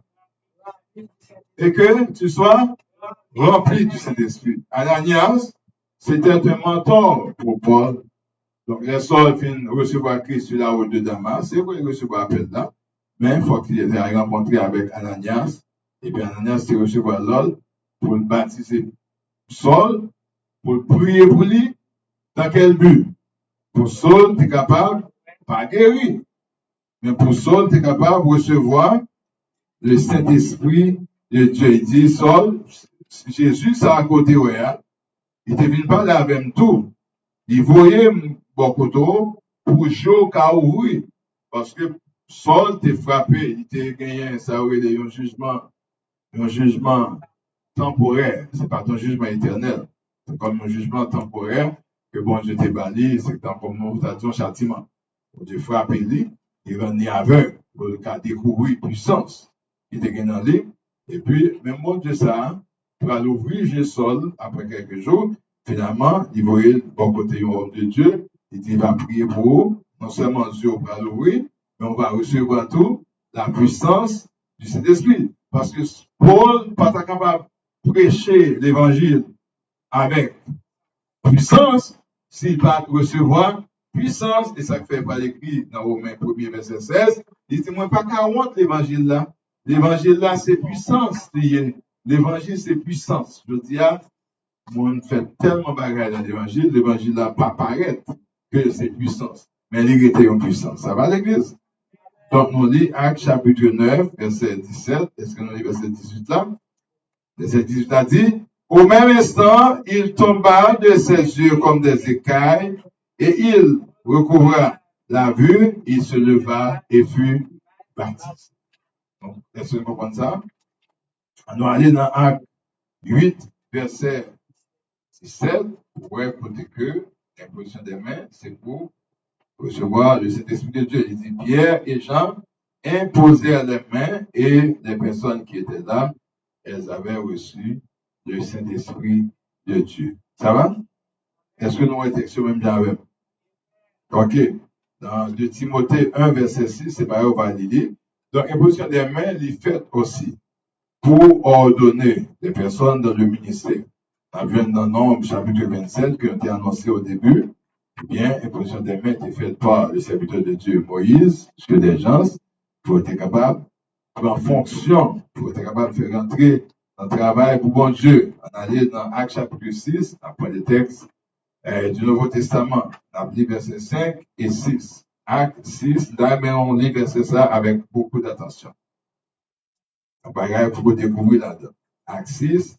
rempli du Saint-Esprit. Ananias, c'était un mentor pour Paul. Donc, les Saul finissent recevoir Christ sur la route de Damas. C'est vrai, recevoir appel là. Mais il faut qu'il ait rencontré avec Ananias. Et puis Ananias s'est recevoir l'ordre pour le baptiser Saul, pour prier pour lui. Dans quel but? Pour Saul, tu es capable, pas guéri, mais pour Saul, tu es capable de recevoir le Saint-Esprit de Dieu. Il dit, Saul, Jésus, ça a côté, ouais, il ne vient pas là avec tout. Il voyait beaucoup pour jouer au cas où, oui. Parce que Saul t'est frappé, il t'a gagné, ça aurait été un jugement temporaire. Ce n'est pas un jugement éternel. C'est comme un jugement temporaire que bon Dieu t'est banni, c'est comme un châtiment. Dieu frappe lui, il rend aveugle pour le cas découvrir puissance. Il était gagné dans lui. Et puis, même mot de ça, pour aller ouvrir Saul après quelques jours, finalement, il voyait le bon côté du homme de Dieu. Il dit, il va prier pour vous. Non seulement Dieu va l'ouvrir, mais on va recevoir tout, la puissance du Saint-Esprit. Parce que Paul n'est pas capable de prêcher l'évangile avec puissance s'il va recevoir puissance. Et ça fait par l'écrit dans Romains 1er verset 16. Il dit, moi, pas qu'à honte l'évangile là. L'évangile là, c'est puissance. L'évangile, c'est puissance. Je dis, on fait tellement de bagages dans l'évangile là, pas paraître que c'est puissance. Mais il était en puissance. Ça va l'église? Donc, nous lit Acte chapitre 9, verset 17. Est-ce que nous lit verset 18 là? Verset 18 a dit, au même instant, il tomba de ses yeux comme des écailles et il recouvra la vue, il se leva et fut baptisé. Donc, est-ce que vous comprenez ça? Nous allons dans Acte 8, verset 17, pour écouter que l'imposition des mains, c'est pour recevoir le Saint-Esprit de Dieu. Il dit, Pierre et Jean imposèrent les mains et les personnes qui étaient là, elles avaient reçu le Saint-Esprit de Dieu. Ça va? Est-ce que nous avons été sur le même diagramme? OK. Dans 2 Timothée 1, verset 6, c'est pareil, on va lire. Donc, imposition des mains, il est faite aussi pour ordonner les personnes dans le ministère. On vient dans Nombre chapitre 27, qui a été annoncé au début. Bien, l'imposition des mains était faite par le serviteur de Dieu Moïse sur des gens pour être capable de prendre fonction, pour être capable de faire rentrer dans le travail pour bon Dieu. On allait dans Actes chapitre 6, après le texte du Nouveau Testament, on lit versets 5 et 6. Actes 6, là, mais on lit verset ça avec beaucoup d'attention. On va pour découvrir là-dedans. Actes 6,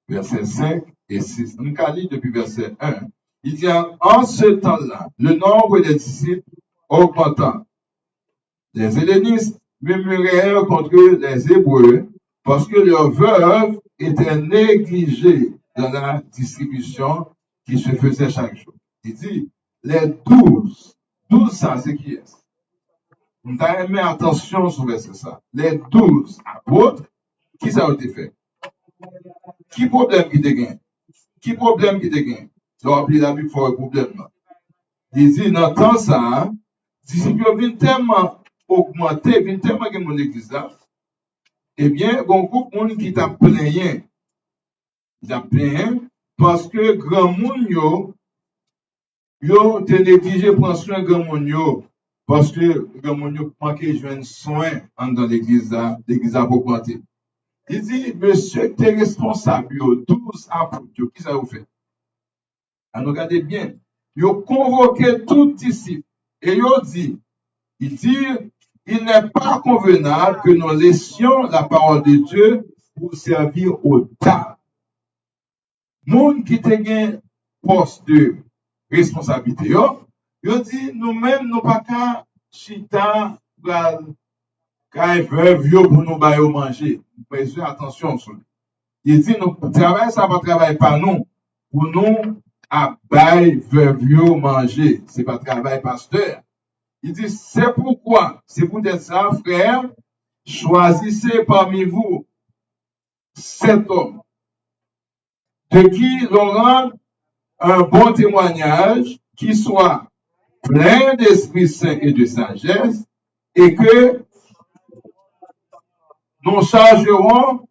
versets 5 et 6. On a lu depuis verset 1. Il dit, en ce temps-là, le nombre des disciples augmentant. Les hellénistes murmurèrent contre les Hébreux parce que leurs veuves étaient négligées dans la distribution qui se faisait chaque jour. Il dit, les 12 ça c'est qui est? On a mis attention sur ça. Les 12 apôtres, qui ça a été fait? Qui problème qui te gagne? Qui problème qui te gagne? Donc, la Bible faut un problème. Il dit, dans le temps ça, disciples viennent tellement augmenter, viennent tellement que mon église là, eh bien, bon groupe monde qui t'a plaigné. Il t'a plaigné parce que grand monde yo te négligé prendre soin grand monde yo parce que grand monde yo manqué joindre soin dans l'église là pour augmenter. Il dit, monsieur, tu es responsable, 12 apôtres, qui ça vous fait? Alors, regardez bien. Ils ont convoqué tout disciples et ils ont dit, il n'est pas convenable que nous laissions la parole de Dieu pour servir au tas. Monde qui te gagne poste de responsabilité, ils dit, nous-mêmes, nous pas qu'à chita, quand ils veulent pour nous bailler manger. Faites attention sur lui. Il dit, nous travail, ça va travailler par nous, pour nous, à bailler, veut manger. C'est pas travail pasteur. Il dit, c'est pourquoi, c'est peut-être ça, frère, choisissez parmi vous 7 hommes, de qui l'on rend un bon témoignage, qui soit plein d'Esprit Saint et de sagesse, et que nous chargerons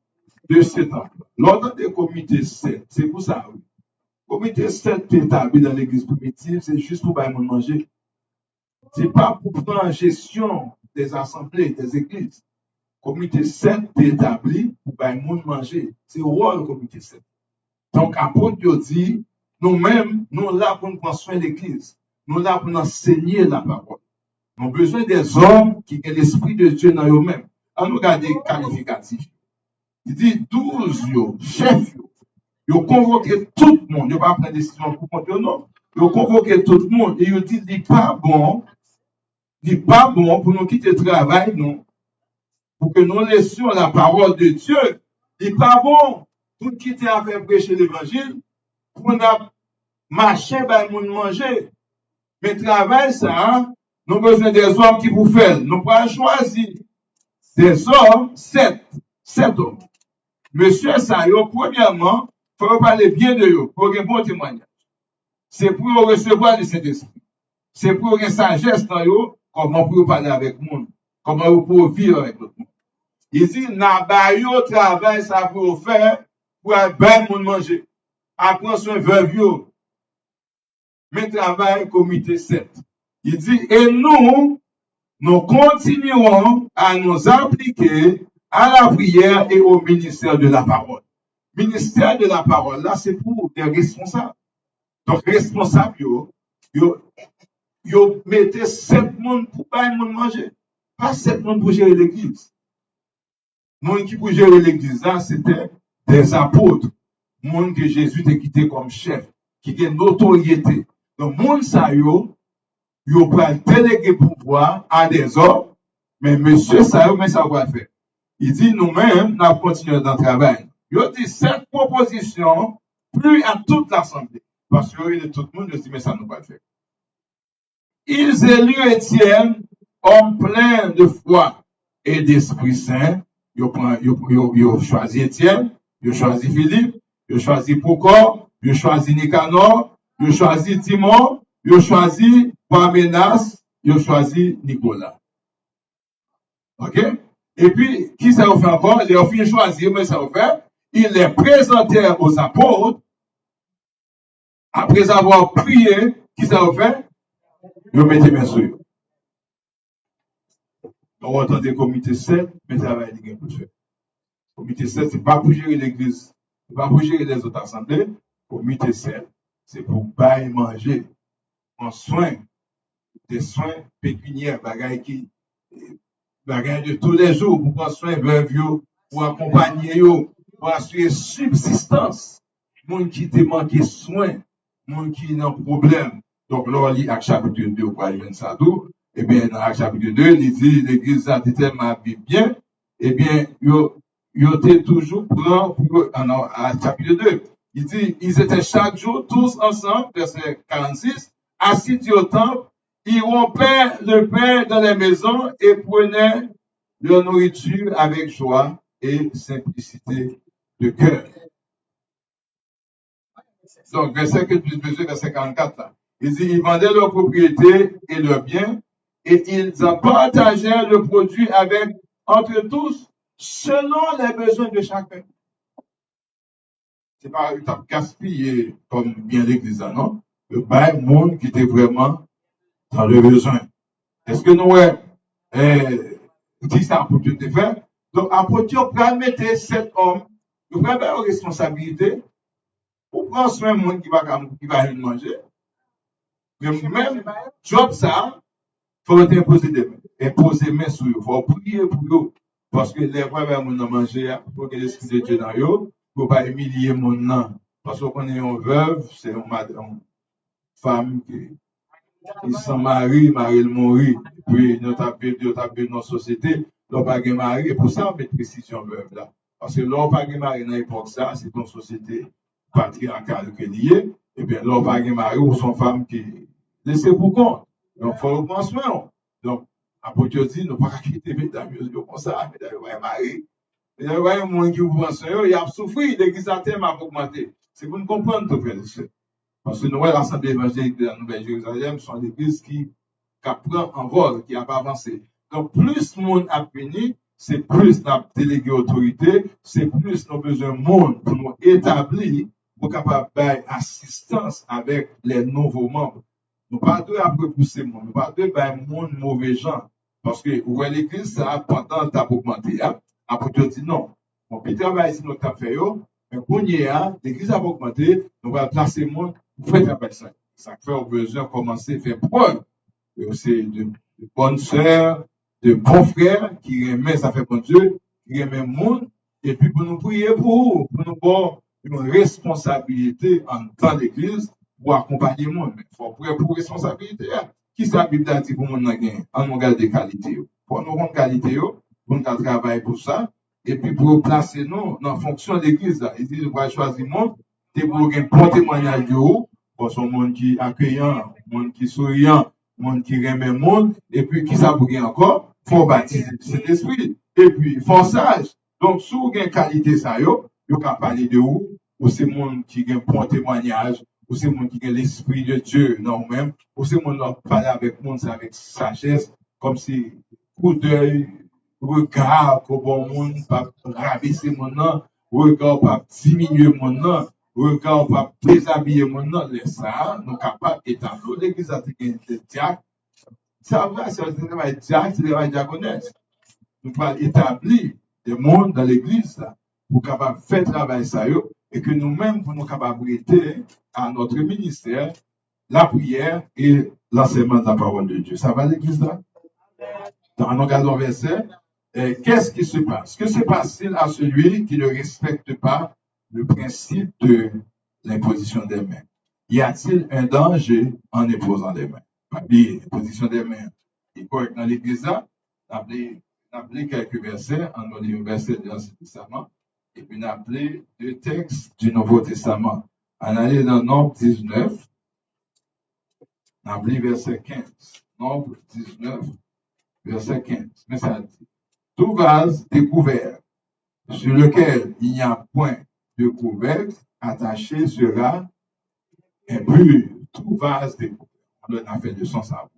de cet emploi. L'ordre des comités 7, c'est pour ça, oui. Comité 7 établi dans l'église primitive, c'est juste pour manger. Ce n'est pas pour prendre en gestion des assemblées, des églises. Comité 7 établi pour manger. C'est le rôle du comité 7. Donc, apôtre dit, nous-mêmes, nous là pour nous prendre soin de l'église. Nous là pour nous enseigner la parole. Nous avons besoin des hommes qui ont l'esprit de Dieu dans eux-mêmes. On nous regarde les qualificatifs. Il dit 12 chefs, ils ont convoqué tout le monde. Ils n'ont pas pris décision pour compter non. Ils ont convoqué tout le monde et ils ont dit, il n'est pas bon pour nous quitter le travail, non. Pour que nous laissions la parole de Dieu. Il n'est pas bon pour nous quitter à faire prêcher l'évangile, pour nous marcher, nous manger. Mais travail, ça, nous avons besoin des hommes qui vous font. Nous pouvons choisir des hommes, 7 hommes. Monsieur Sayo, premièrement, il faut parler bien de eux, pour un bon témoignage. C'est pour recevoir le Saint-Esprit. C'est pour une sagesse dans eux, comment pour parler avec le monde, comment vous pouvez vivre avec le monde. Il dit, n'a pas eu au travail, ça pour faire, pour bien monde manger. Apprendre son veuve, mais travail comité 7. Il dit, et nous continuerons à nous appliquer à la prière et au ministère de la parole. Ministère de la parole, là, c'est pour des responsables. Donc, responsables, yo mettez 7 monde pour pas manger. Pas 7 monde pour gérer l'église. Monde qui pour gérer l'église, là, c'était des apôtres. Monde que Jésus t'a quitté comme chef, qui a une autorité. Donc, monde ça, yo peut déléguer pouvoir à des hommes, mais monsieur ça, mais ça va faire. Il dit, nous-mêmes, nous continuons dans le travail. Il dit, cette proposition, plus à toute l'assemblée. Parce que tout le monde dit, mais ça ne va pas faire. Ils élus Étienne, homme plein de foi et d'Esprit Saint. Ils ont choisi Étienne, ils ont choisi Philippe, ils ont choisi Procor, ils ont choisi Nicanor, ils ont choisi Timon, ils ont choisi Parménas, ils ont choisi Nicolas. OK? Et puis, qui ça a fait encore? Ils ont fait choisir, mais ça a fait. Ils les présentèrent aux apôtres. Après avoir prié, Qui ça vous fait? Vous mettez mes souris. On entend des comités 7, mais ça va être pour faire. Comité 7, ce n'est pas pour gérer l'église, ce n'est pas pour gérer les autres assemblées. Comité 7, c'est pour bailler manger, en soin, des soins pécuniaires, bagaille de tous les jours, pour prendre soin veuve, pour accompagner, pour assurer subsistance. Monde qui te manque soin, monde qui a un problème. Donc, là, on lit Acte chapitre 2, quoi, il vient ça tout. Eh bien, dans Acte chapitre 2, il dit, l'église a été tellement bien, eh bien, ils étaient toujours prêts pour, à chapitre 2. Il dit, ils étaient chaque jour tous ensemble, verset 46, assis au temple, ils rompaient le pain dans les maisons et prenaient leur nourriture avec joie et simplicité de cœur. Donc, verset 44, là. Il dit, ils vendaient leurs propriétés et leurs biens et ils en partageaient le produit avec, entre tous, selon les besoins de chacun. C'est pas une gaspillé comme bien l'église, non? Le monde qui était vraiment dans le besoin. Est-ce que nous, dit ça pour Dieu te faire? Donc, après, Dieu va mettre cet homme, il va avoir une responsabilité pour prendre soin du monde qui va manger. Mais même, job ça, il faut imposer des mains. Imposer des mains sur eux. Il faut prier pour eux. Parce que les frères vont manger, il faut que l'esprit de Dieu dans eux, il ne faut pas humilier mon nom. Parce qu'on est une veuve, c'est une femme qui s'en marie, le mourir. Puis, nous avons dans notre société, nous pas de mari, et pour ça, on met précision veuve là. Parce que l'on pas de mari dans l'époque, ça, c'est une société patriarcale qui est liée. Et bien, l'on pas de mari ou son femme qui laissez pour compte. Donc, il faut prendre soin. Donc, après, Dieu dit, nous ne pouvons pas quitter mesdames, comme ça, mesdames, ouais, mari. Mesdames, ouais, un monde qui vous prend soin, il a souffert, l'église a tellement augmenté. C'est pour nous comprendre tout faire. Parce que nous, l'Assemblée évangélique de la Nouvelle-Jérusalem sont des églises qui prennent en vol, qui n'ont pas avancé. Donc, plus le monde a venu, c'est plus nous délégué autorité, c'est plus nous besoin de monde pour nous établir, pour capable faire assistance avec les nouveaux membres. Nous ne pouvons pas repousser le monde, nous ne pouvons pas faire monde mauvais gens. Parce que l'église, ça a pendant augmenté. Après, tu dis non. On peut travailler si nous avons fait, mais pour l'église a augmenté, nous allons placer le monde. Vous faites travailler ça. Ça fait au besoin de commencer à faire preuve. C'est de bonnes sœurs, de bons frères qui remettent, ça fait bon Dieu, qui remettent le monde. Et puis pour nous prier pour nous avoir une responsabilité en temps d'église pour accompagner le monde. Il faut prier pour responsabilité. Qui ça, la Bible a dit pour nous gagner? On regarde des qualités. Pour nous rendre qualité, pour nous travailler pour ça. Et puis pour placer nous dans la fonction de l'église. Il dit, nous allons choisir le monde. C'est pour un bon témoignage de haut, pour son monde qui est accueillant, monde qui est souriant, monde qui remet le monde, et puis qui ça pour encore, faut baptiser cet esprit. Et puis, forçage. Donc, si vous avez une qualité, ça, vous pouvez parler de vous, ou c'est monde qui a un bon témoignage, ou c'est monde qui a l'esprit de Dieu, non même, ou c'est monde qui parle avec monde, avec sagesse, comme si, coup d'œil, regard, que bon monde, pas rabaisser mon nom, regard, pas diminuer mon nom, regard, pas déshabiller mon nom, laisse ça, nous capables d'établir l'église à diacre. Ça va, c'est un travail diacre, c'est un travail diaconesse. Nous pouvons établir des mondes dans l'église, là, pour capable faire travail ça, et que nous-mêmes, pour nous capables d'aider à notre ministère, la prière et l'enseignement de la parole de Dieu. Ça va l'église là? Dans nos regardons verset, qu'est-ce qui se passe? Que se passe-t-il à celui qui ne respecte pas le principe de l'imposition des mains? Y a-t-il un danger en imposant les mains? L'imposition des mains est correct dans l'église là. N'appelez quelques versets, en un verset de l'Ancien Testament, et puis n'appelez deux textes du Nouveau Testament. En aller dans Nombre 19, n'appelez verset 15. Nombre 19, verset 15. Mais ça dit, tout vase découvert sur lequel il n'y a point de couvercle attaché sera impur. Tout vase découvert. On a fait de son sabot.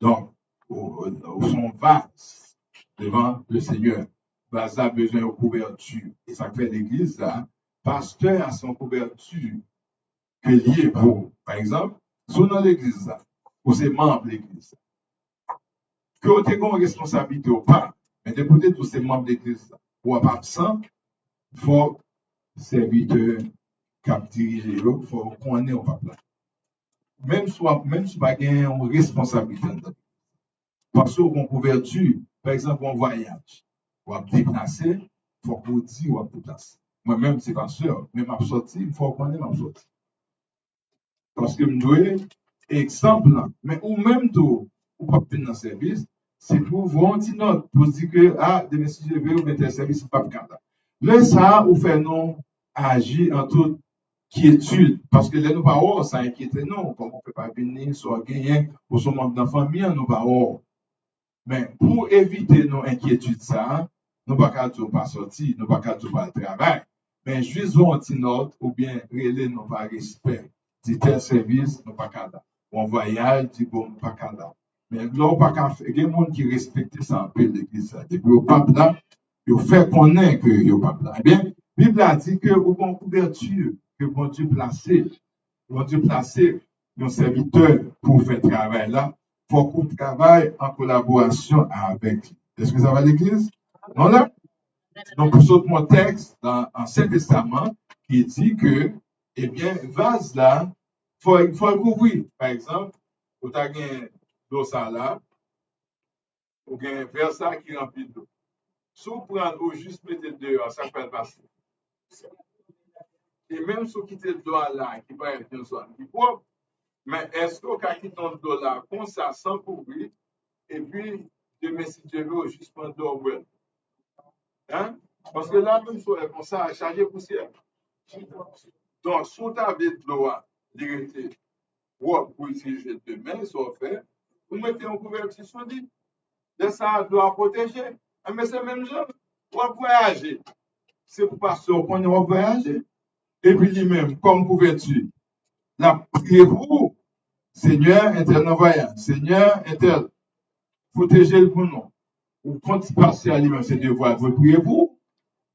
Donc, son vase devant le Seigneur. Vase a besoin de couverture. Et ça fait l'église là. Pasteur a son couverture que lié pour. Par exemple, Sous dans l'église, ou c'est membre de l'église. Que vous avez une responsabilité ou pas, mais de côté tous ces membres de l'église, ou pas absent, il faut serviteur qui dirige, il faut qu'on ait au peuple. Même si vous n'avez pas une responsabilité. Parce qu'on couverture, par exemple, on voyage, on va déplacer, il faut qu'on dise on va déplacer. Moi-même, c'est pas sûr, mais ma sortie, il faut qu'on ait ma sortie. Parce que nous exemple, mais ou même tout, ou pas dans le service, c'est pour voir une note, pour dire que, ah, de messieurs, je vais vous mettre un service, pas de cadre. Là, ça, ou fait non agir en toute quiétude, parce que là, nous pas ça inquiète non, comme on ne peut pas venir, soit gagner, pour son membre de la famille, nous pas mais pour éviter nos inquiétudes, ça, nous ne pouvons pas sortir, nous ne pouvons pas travailler. Mais juste une petite note ou bien relais nous pas respect. Dit tel service, nous pas cadre. On voyage, dit bon, pas cadre. Mais là, on pas faire. Il y a des gens qui respectent ça un peu l'église. Depuis au pape là, il fait connaître que il pape là. Eh bien, la Bible a dit que au bon couverture, que bon Dieu placé nos serviteurs pour faire travail là, faut qu'on travaille en collaboration avec. Est-ce que ça va l'église? Non là? Donc, pour ce mon texte dans l'Ancien Testament qui dit que, eh bien, vase là, faut le couvrir. Par exemple, vous avez un d'eau ça là, ou un verre ça qui remplit d'eau. Si vous prenez l'eau juste mettez dehors, ça peut passer. Et même si vous quittez l'eau là, qui va être une zone qui propre, mais est-ce que vous quittez l'eau là, comme ça, sans couvrir, et puis, demain, si Dieu veut, juste prendre l'eau, hein? Parce que là, même si on est comme ça, à charger poussière. Donc, si vous avez de l'eau, l'irrité, pour utiliser demain, ça fait, vous mettez un couverture sur lui. De ça, doit protéger. Mais c'est même chose. On va voyager. C'est pour pasteur qu'on va voyager. Et puis lui-même, comme couverture, la priez-vous, Seigneur, est-elle en voyage? Seigneur, est-elle protéger le pour nous? Ou quand il passe à lui-même ses devoirs, vous priez-vous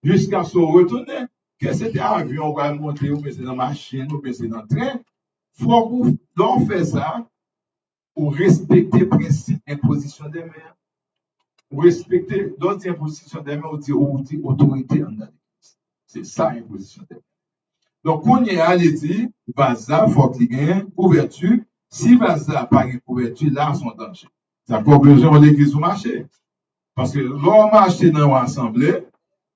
jusqu'à ce retourner. Que c'était un avion, on va monter, ou bien c'est dans la machine, ou bien c'est dans le train. Il faut qu'on fait ça pour respecter le principe d'imposition des mains. Respecter d'autres impositions des mains, on dit autorité en l'église. C'est ça, imposition des mains. Donc, on y a dit, Vaza, il faut qu'il y ait une couverture. Si Vaza n'a pas une couverture, là, son danger. Ça peut obliger l'église au marché. Parce que l'on marche dans l'assemblée,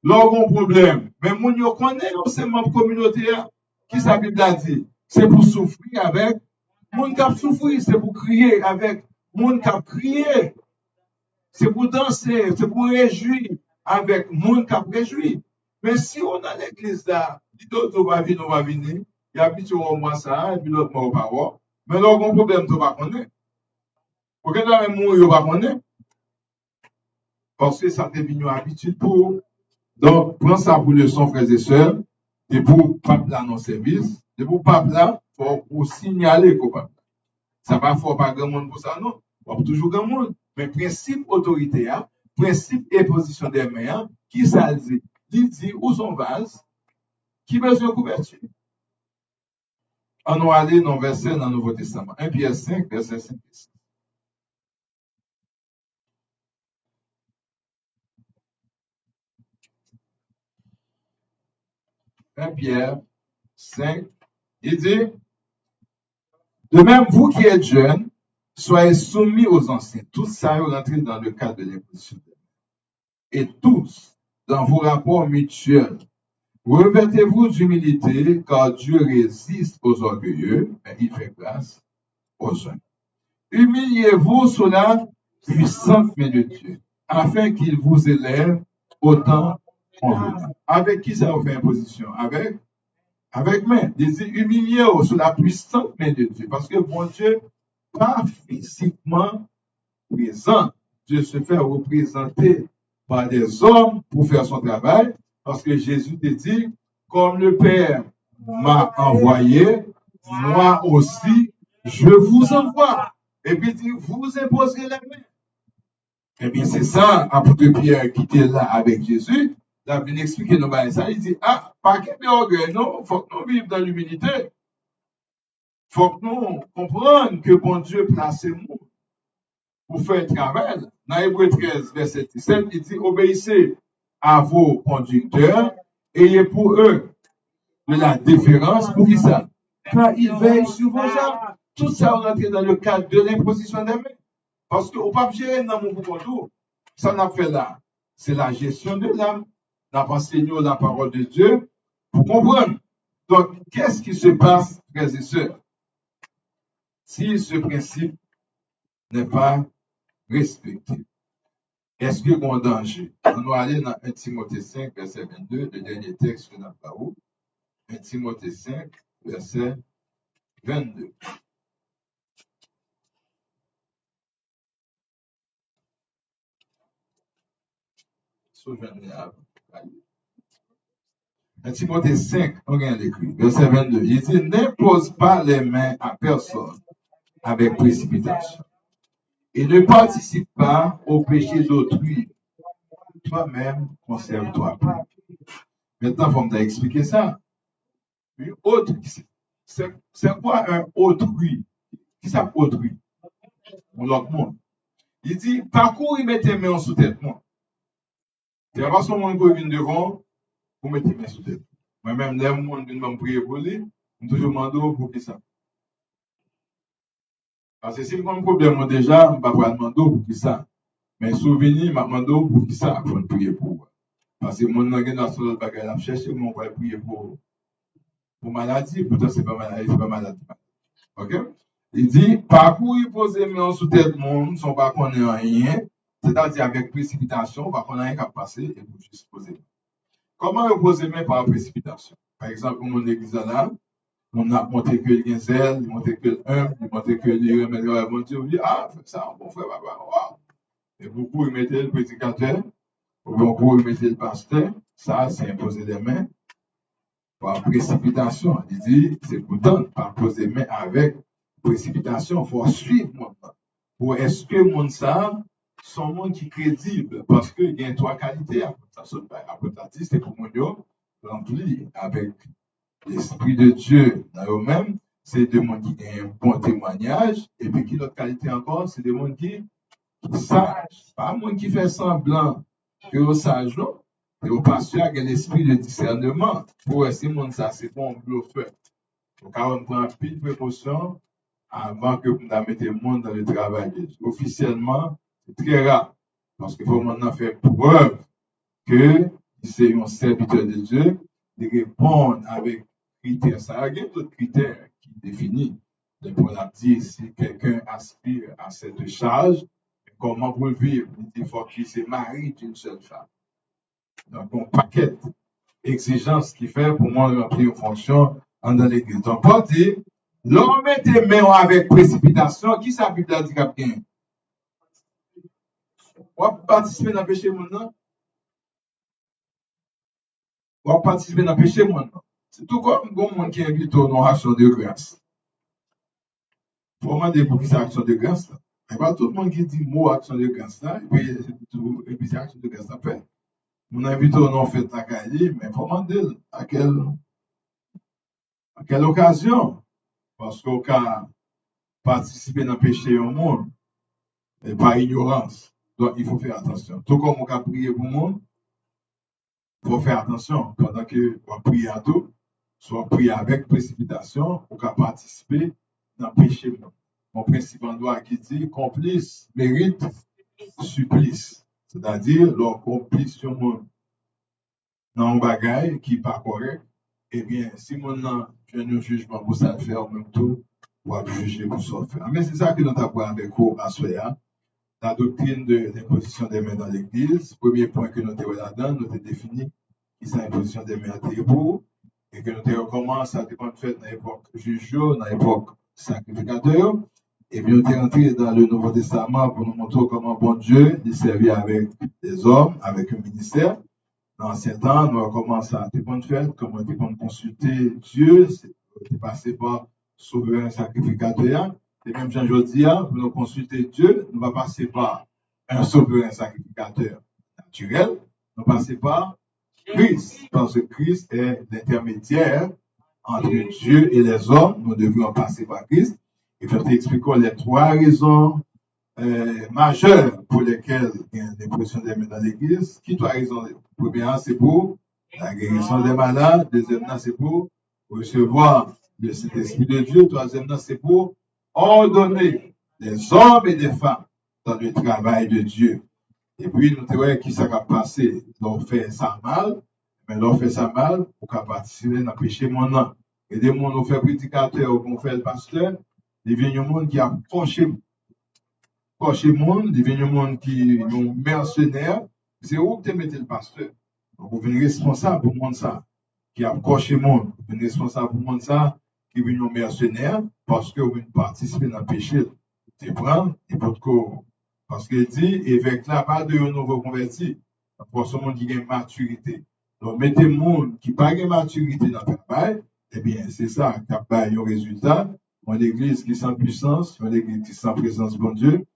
l'on a un problème. Mais mon yo connaît, c'est membre communautaire. Qui sa Bible a dit? C'est pour souffrir avec. Mon cap souffrir, c'est pour crier avec. Mon cap crier. C'est pour danser, c'est pour réjouir avec mon cap réjouir. Mais si on a l'église là, l'autre va venir, on va venir, il y a petit au moins ça, et puis l'autre mort pas voir. Mais là, on a un problème, tu vas connaître. Pourquoi là, même moi, je ne vais pas connaître? Parce que ça devient une habitude pour. Donc, prends ça pour leçon, frères et sœurs, et pour pape là dans service, et pour pape là, pour signaler qu'au pape. Ça va faire pas grand monde pour ça, non? Pas toujours grand monde. Mais principe autorité, principe et position des mains, qui ça dit? Il dit où son vase, qui besoin de couverture. On va aller dans le verset dans le Nouveau Testament. 1 Pierre 5, verset 5 et 6. 1 Pierre 5, il dit, de même, vous qui êtes jeunes, soyez soumis aux anciens. Tous ça rentrez dans le cadre de l'imposition. Et tous, dans vos rapports mutuels, revêtez-vous d'humilité, car Dieu résiste aux orgueilleux, mais il fait grâce aux jeunes. Humiliez-vous sous la puissante main de Dieu, afin qu'il vous élève au temps convenable. Avec qui ça vous fait imposition? Avec main. Humiliez-vous sous la puissante main de Dieu, parce que bon Dieu, pas physiquement présent. Dieu se fait représenter par des hommes pour faire son travail, parce que Jésus te dit, comme le Père m'a envoyé, moi aussi, je vous envoie. Et puis il dit, vous imposerez les mains. Eh bien, c'est ça, apôtre Pierre qui était là avec Jésus, il a bien expliqué nous ça. Il dit, ah, pas qu'il y ait orgueil, non, il faut que nous vivions dans l'humilité. faut que nous comprenions que bon Dieu place nous pour faire le travail. Dans Hébreu 13, verset 17, il dit obéissez à vos conducteurs, ayez pour eux de la déférence pour qui ça? Quand ils veillent sur vos âmes. Tout ça rentre dans le cadre de l'imposition des mains. Parce qu'on ne peut pas gérer dans mon contour. Ça n'a fait là. C'est la gestion de l'âme. On a enseigné la parole de Dieu pour comprendre. Donc, qu'est-ce qui se passe, frères et sœurs, si ce principe n'est pas respecté? Est-ce qu'il y a un danger? On va aller dans 1 Timothée 5, verset 22, le dernier texte que nous avons. 1 Timothée 5, verset 22. Timothée 5, on regarde l'écrit, verset 22. Il dit, n'impose pas les mains à personne avec précipitation. Et ne participe pas au péché d'autrui. Toi-même, conserve-toi. Maintenant, il faut m'expliquer ça. Une autre, c'est quoi un autrui? Qui ça autrui? L'autre monde. Il dit, parcours, il met tes mains sous tête. C'est pas son monde qui vient devant, vous mettez tes mains sous tête. Moi-même, les gens qui viennent me prier pour lui, je toujours demande pour qui ça. Parce que si je prends un problème déjà, je ne vais pas demander pour qui ça. Mais souvenir, je demande pour qui ça, pour prier pour. Parce que mon nom est dans ce bagage, je cherche, je vais prier pour maladie, pourtant ce n'est pas maladie, c'est pas maladie. Ok? Il dit, parcours, il pose les mains sous tête monde, sans pas qu'on ait rien, c'est-à-dire avec précipitation, pas qu'on ait rien qu'à passer et pour juste poser. Comment vous posez les mains par précipitation? Par exemple, mon église là, on a monté que le zèle, monté que le humble, monté que le remède, mon Dieu, vous dit, ah, ça, mon frère, papa, wow. Et beaucoup, ils mettaient le prédicateur, beaucoup, ils mettaient le pasteur, ça, c'est imposer les mains par précipitation. Il dit, c'est pourtant, par poser les mains avec précipitation, il faut suivre moi. Pour est-ce que mon ça, son monde qui est crédible, parce qu'il y a trois qualités à apporter, c'est pour mon Dieu, rempli avec l'Esprit de Dieu dans eux-mêmes, c'est des gens qui ont un bon témoignage, et puis qui l'autre qualité encore, c'est des gens qui sages. Pas un qui fait semblant que aux sages, non? Et au pasteur, il y a l'esprit de discernement. Pour essayer de ça, c'est bon, bluffeur. Donc, on prend plus de précautions avant que vous mettez le monde dans le travail de Dieu. Officiellement, c'est très rare. Parce qu'il faut maintenant faire preuve que c'est un serviteur de Dieu, de répondre avec critères. Ça il y a d'autres critères qui définissent. Pour la dire si quelqu'un aspire à cette charge, comment vous le vivre? Il faut qu'il se marie d'une seule femme. Donc, un paquet d'exigences qui fait pour moi remplir une fonction dans l'église. Donc, Paul dit, l'homme met tes mains avec précipitation, qui s'appuie de la handicap? On va participer dans le péché maintenant. On va participer dans le péché maintenant. C'est tout comme le monde qui invite aux non-actions de grâce. Pour moi, des pour qui c'est action de grâce. Il n'y a pas tout le monde qui dit mot action de grâce là, et puis c'est action de grâce après. Mon invité au non fait ta cahier, mais il faut demander à quelle occasion. Parce qu'au cas participer dans le péché au monde, et par ignorance. Donc il faut faire attention. Tout comme on a prié pour le monde, il faut faire attention. Pendant que on prie à tout, soit prier avec précipitation, on peut participer dans le péché. Mon principe en droit qui dit complice mérite supplice. C'est-à-dire, leur complice sur mon dans un bagage qui n'est pas correct, eh bien, si mon fait un jugement pour ça faire en même temps, on va juger pour ça faire. Mais c'est ça que nous avons avec vous à Soya. La doctrine de l'imposition des mains dans l'Église, premier point que nous avons là-dedans, nous avons défini qui c'est l'imposition des mains à Théo, et que nous avons commencé à dépendre fait dans l'époque juge, dans l'époque sacrificateur, et puis nous avons entré dans le Nouveau Testament pour nous montrer comment bon Dieu il servait avec des hommes, avec un ministère. Dans l'ancien temps, nous avons commencé à dépendre fait, comment consulter Dieu, c'est passé par souverain sacrificateur. Et même Jean-Jodi, pour nous consulter Dieu, nous va passer par un souverain sacrificateur naturel, nous passer par Christ, parce que Christ est l'intermédiaire entre Dieu et les hommes, nous devrions passer par Christ. Et je t'expliquer les trois raisons majeures pour lesquelles il y a l'impression des mains dans l'Église. Qui trois raisons? Premièrement, c'est pour la guérison des malades. Deuxièmement, c'est pour recevoir le Saint-Esprit de Dieu. Troisièmement, c'est pour ordonner les hommes et les femmes dans le travail de Dieu. Et puis, nous trouvons qui ça va passer, l'on fait ça mal, mais l'on fait ça mal pour qu'à participer dans le péché mon nom. Et des gens nous fait prédicateur ou qu'on fait le pasteur, il vient un monde qui a proché monde, il vient un monde qui est mercenaire, c'est où que tu mettez le pasteur. Donc, vous venez responsable pour le monde ça, qui a proché monde, vous venez responsable pour le monde ça, qui vient un mercenaire, parce que vous venez participer dans le péché. Tu prends, et pour que parce qu'il dit, évêque là, pas de nouveau converti, pour ce monde qui a une maturité. Donc, mettez le monde qui n'a pas de maturité dans le travail, eh bien, c'est ça qui a pas un résultat. Une église qui est sans puissance, une église qui est sans présence de bon Dieu,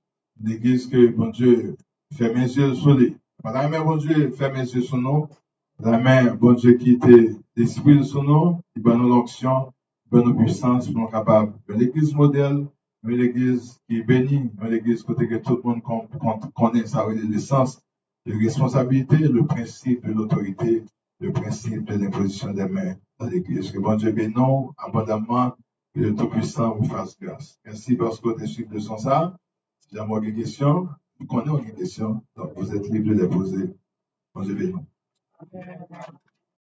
une église que bon Dieu fait mes yeux sur lui. La main, bon Dieu fait mes yeux sur nous. La main, bon Dieu qui était l'esprit sur nous, il donne nous l'onction, il donne nous puissance pour nous capables. Une église modèle, une église qui est bénie, une église côté que tout le monde connaît sa l'essence de responsabilité, le principe de l'autorité, le principe de l'imposition des mains dans l'église. Que bon Dieu bénisse abondamment, que le Tout-Puissant vous fasse grâce. Merci parce que vous êtes suivi de son ça. Si vous avez des questions, vous connaissez des questions, donc vous êtes libre de les poser. Bon Dieu bénisse.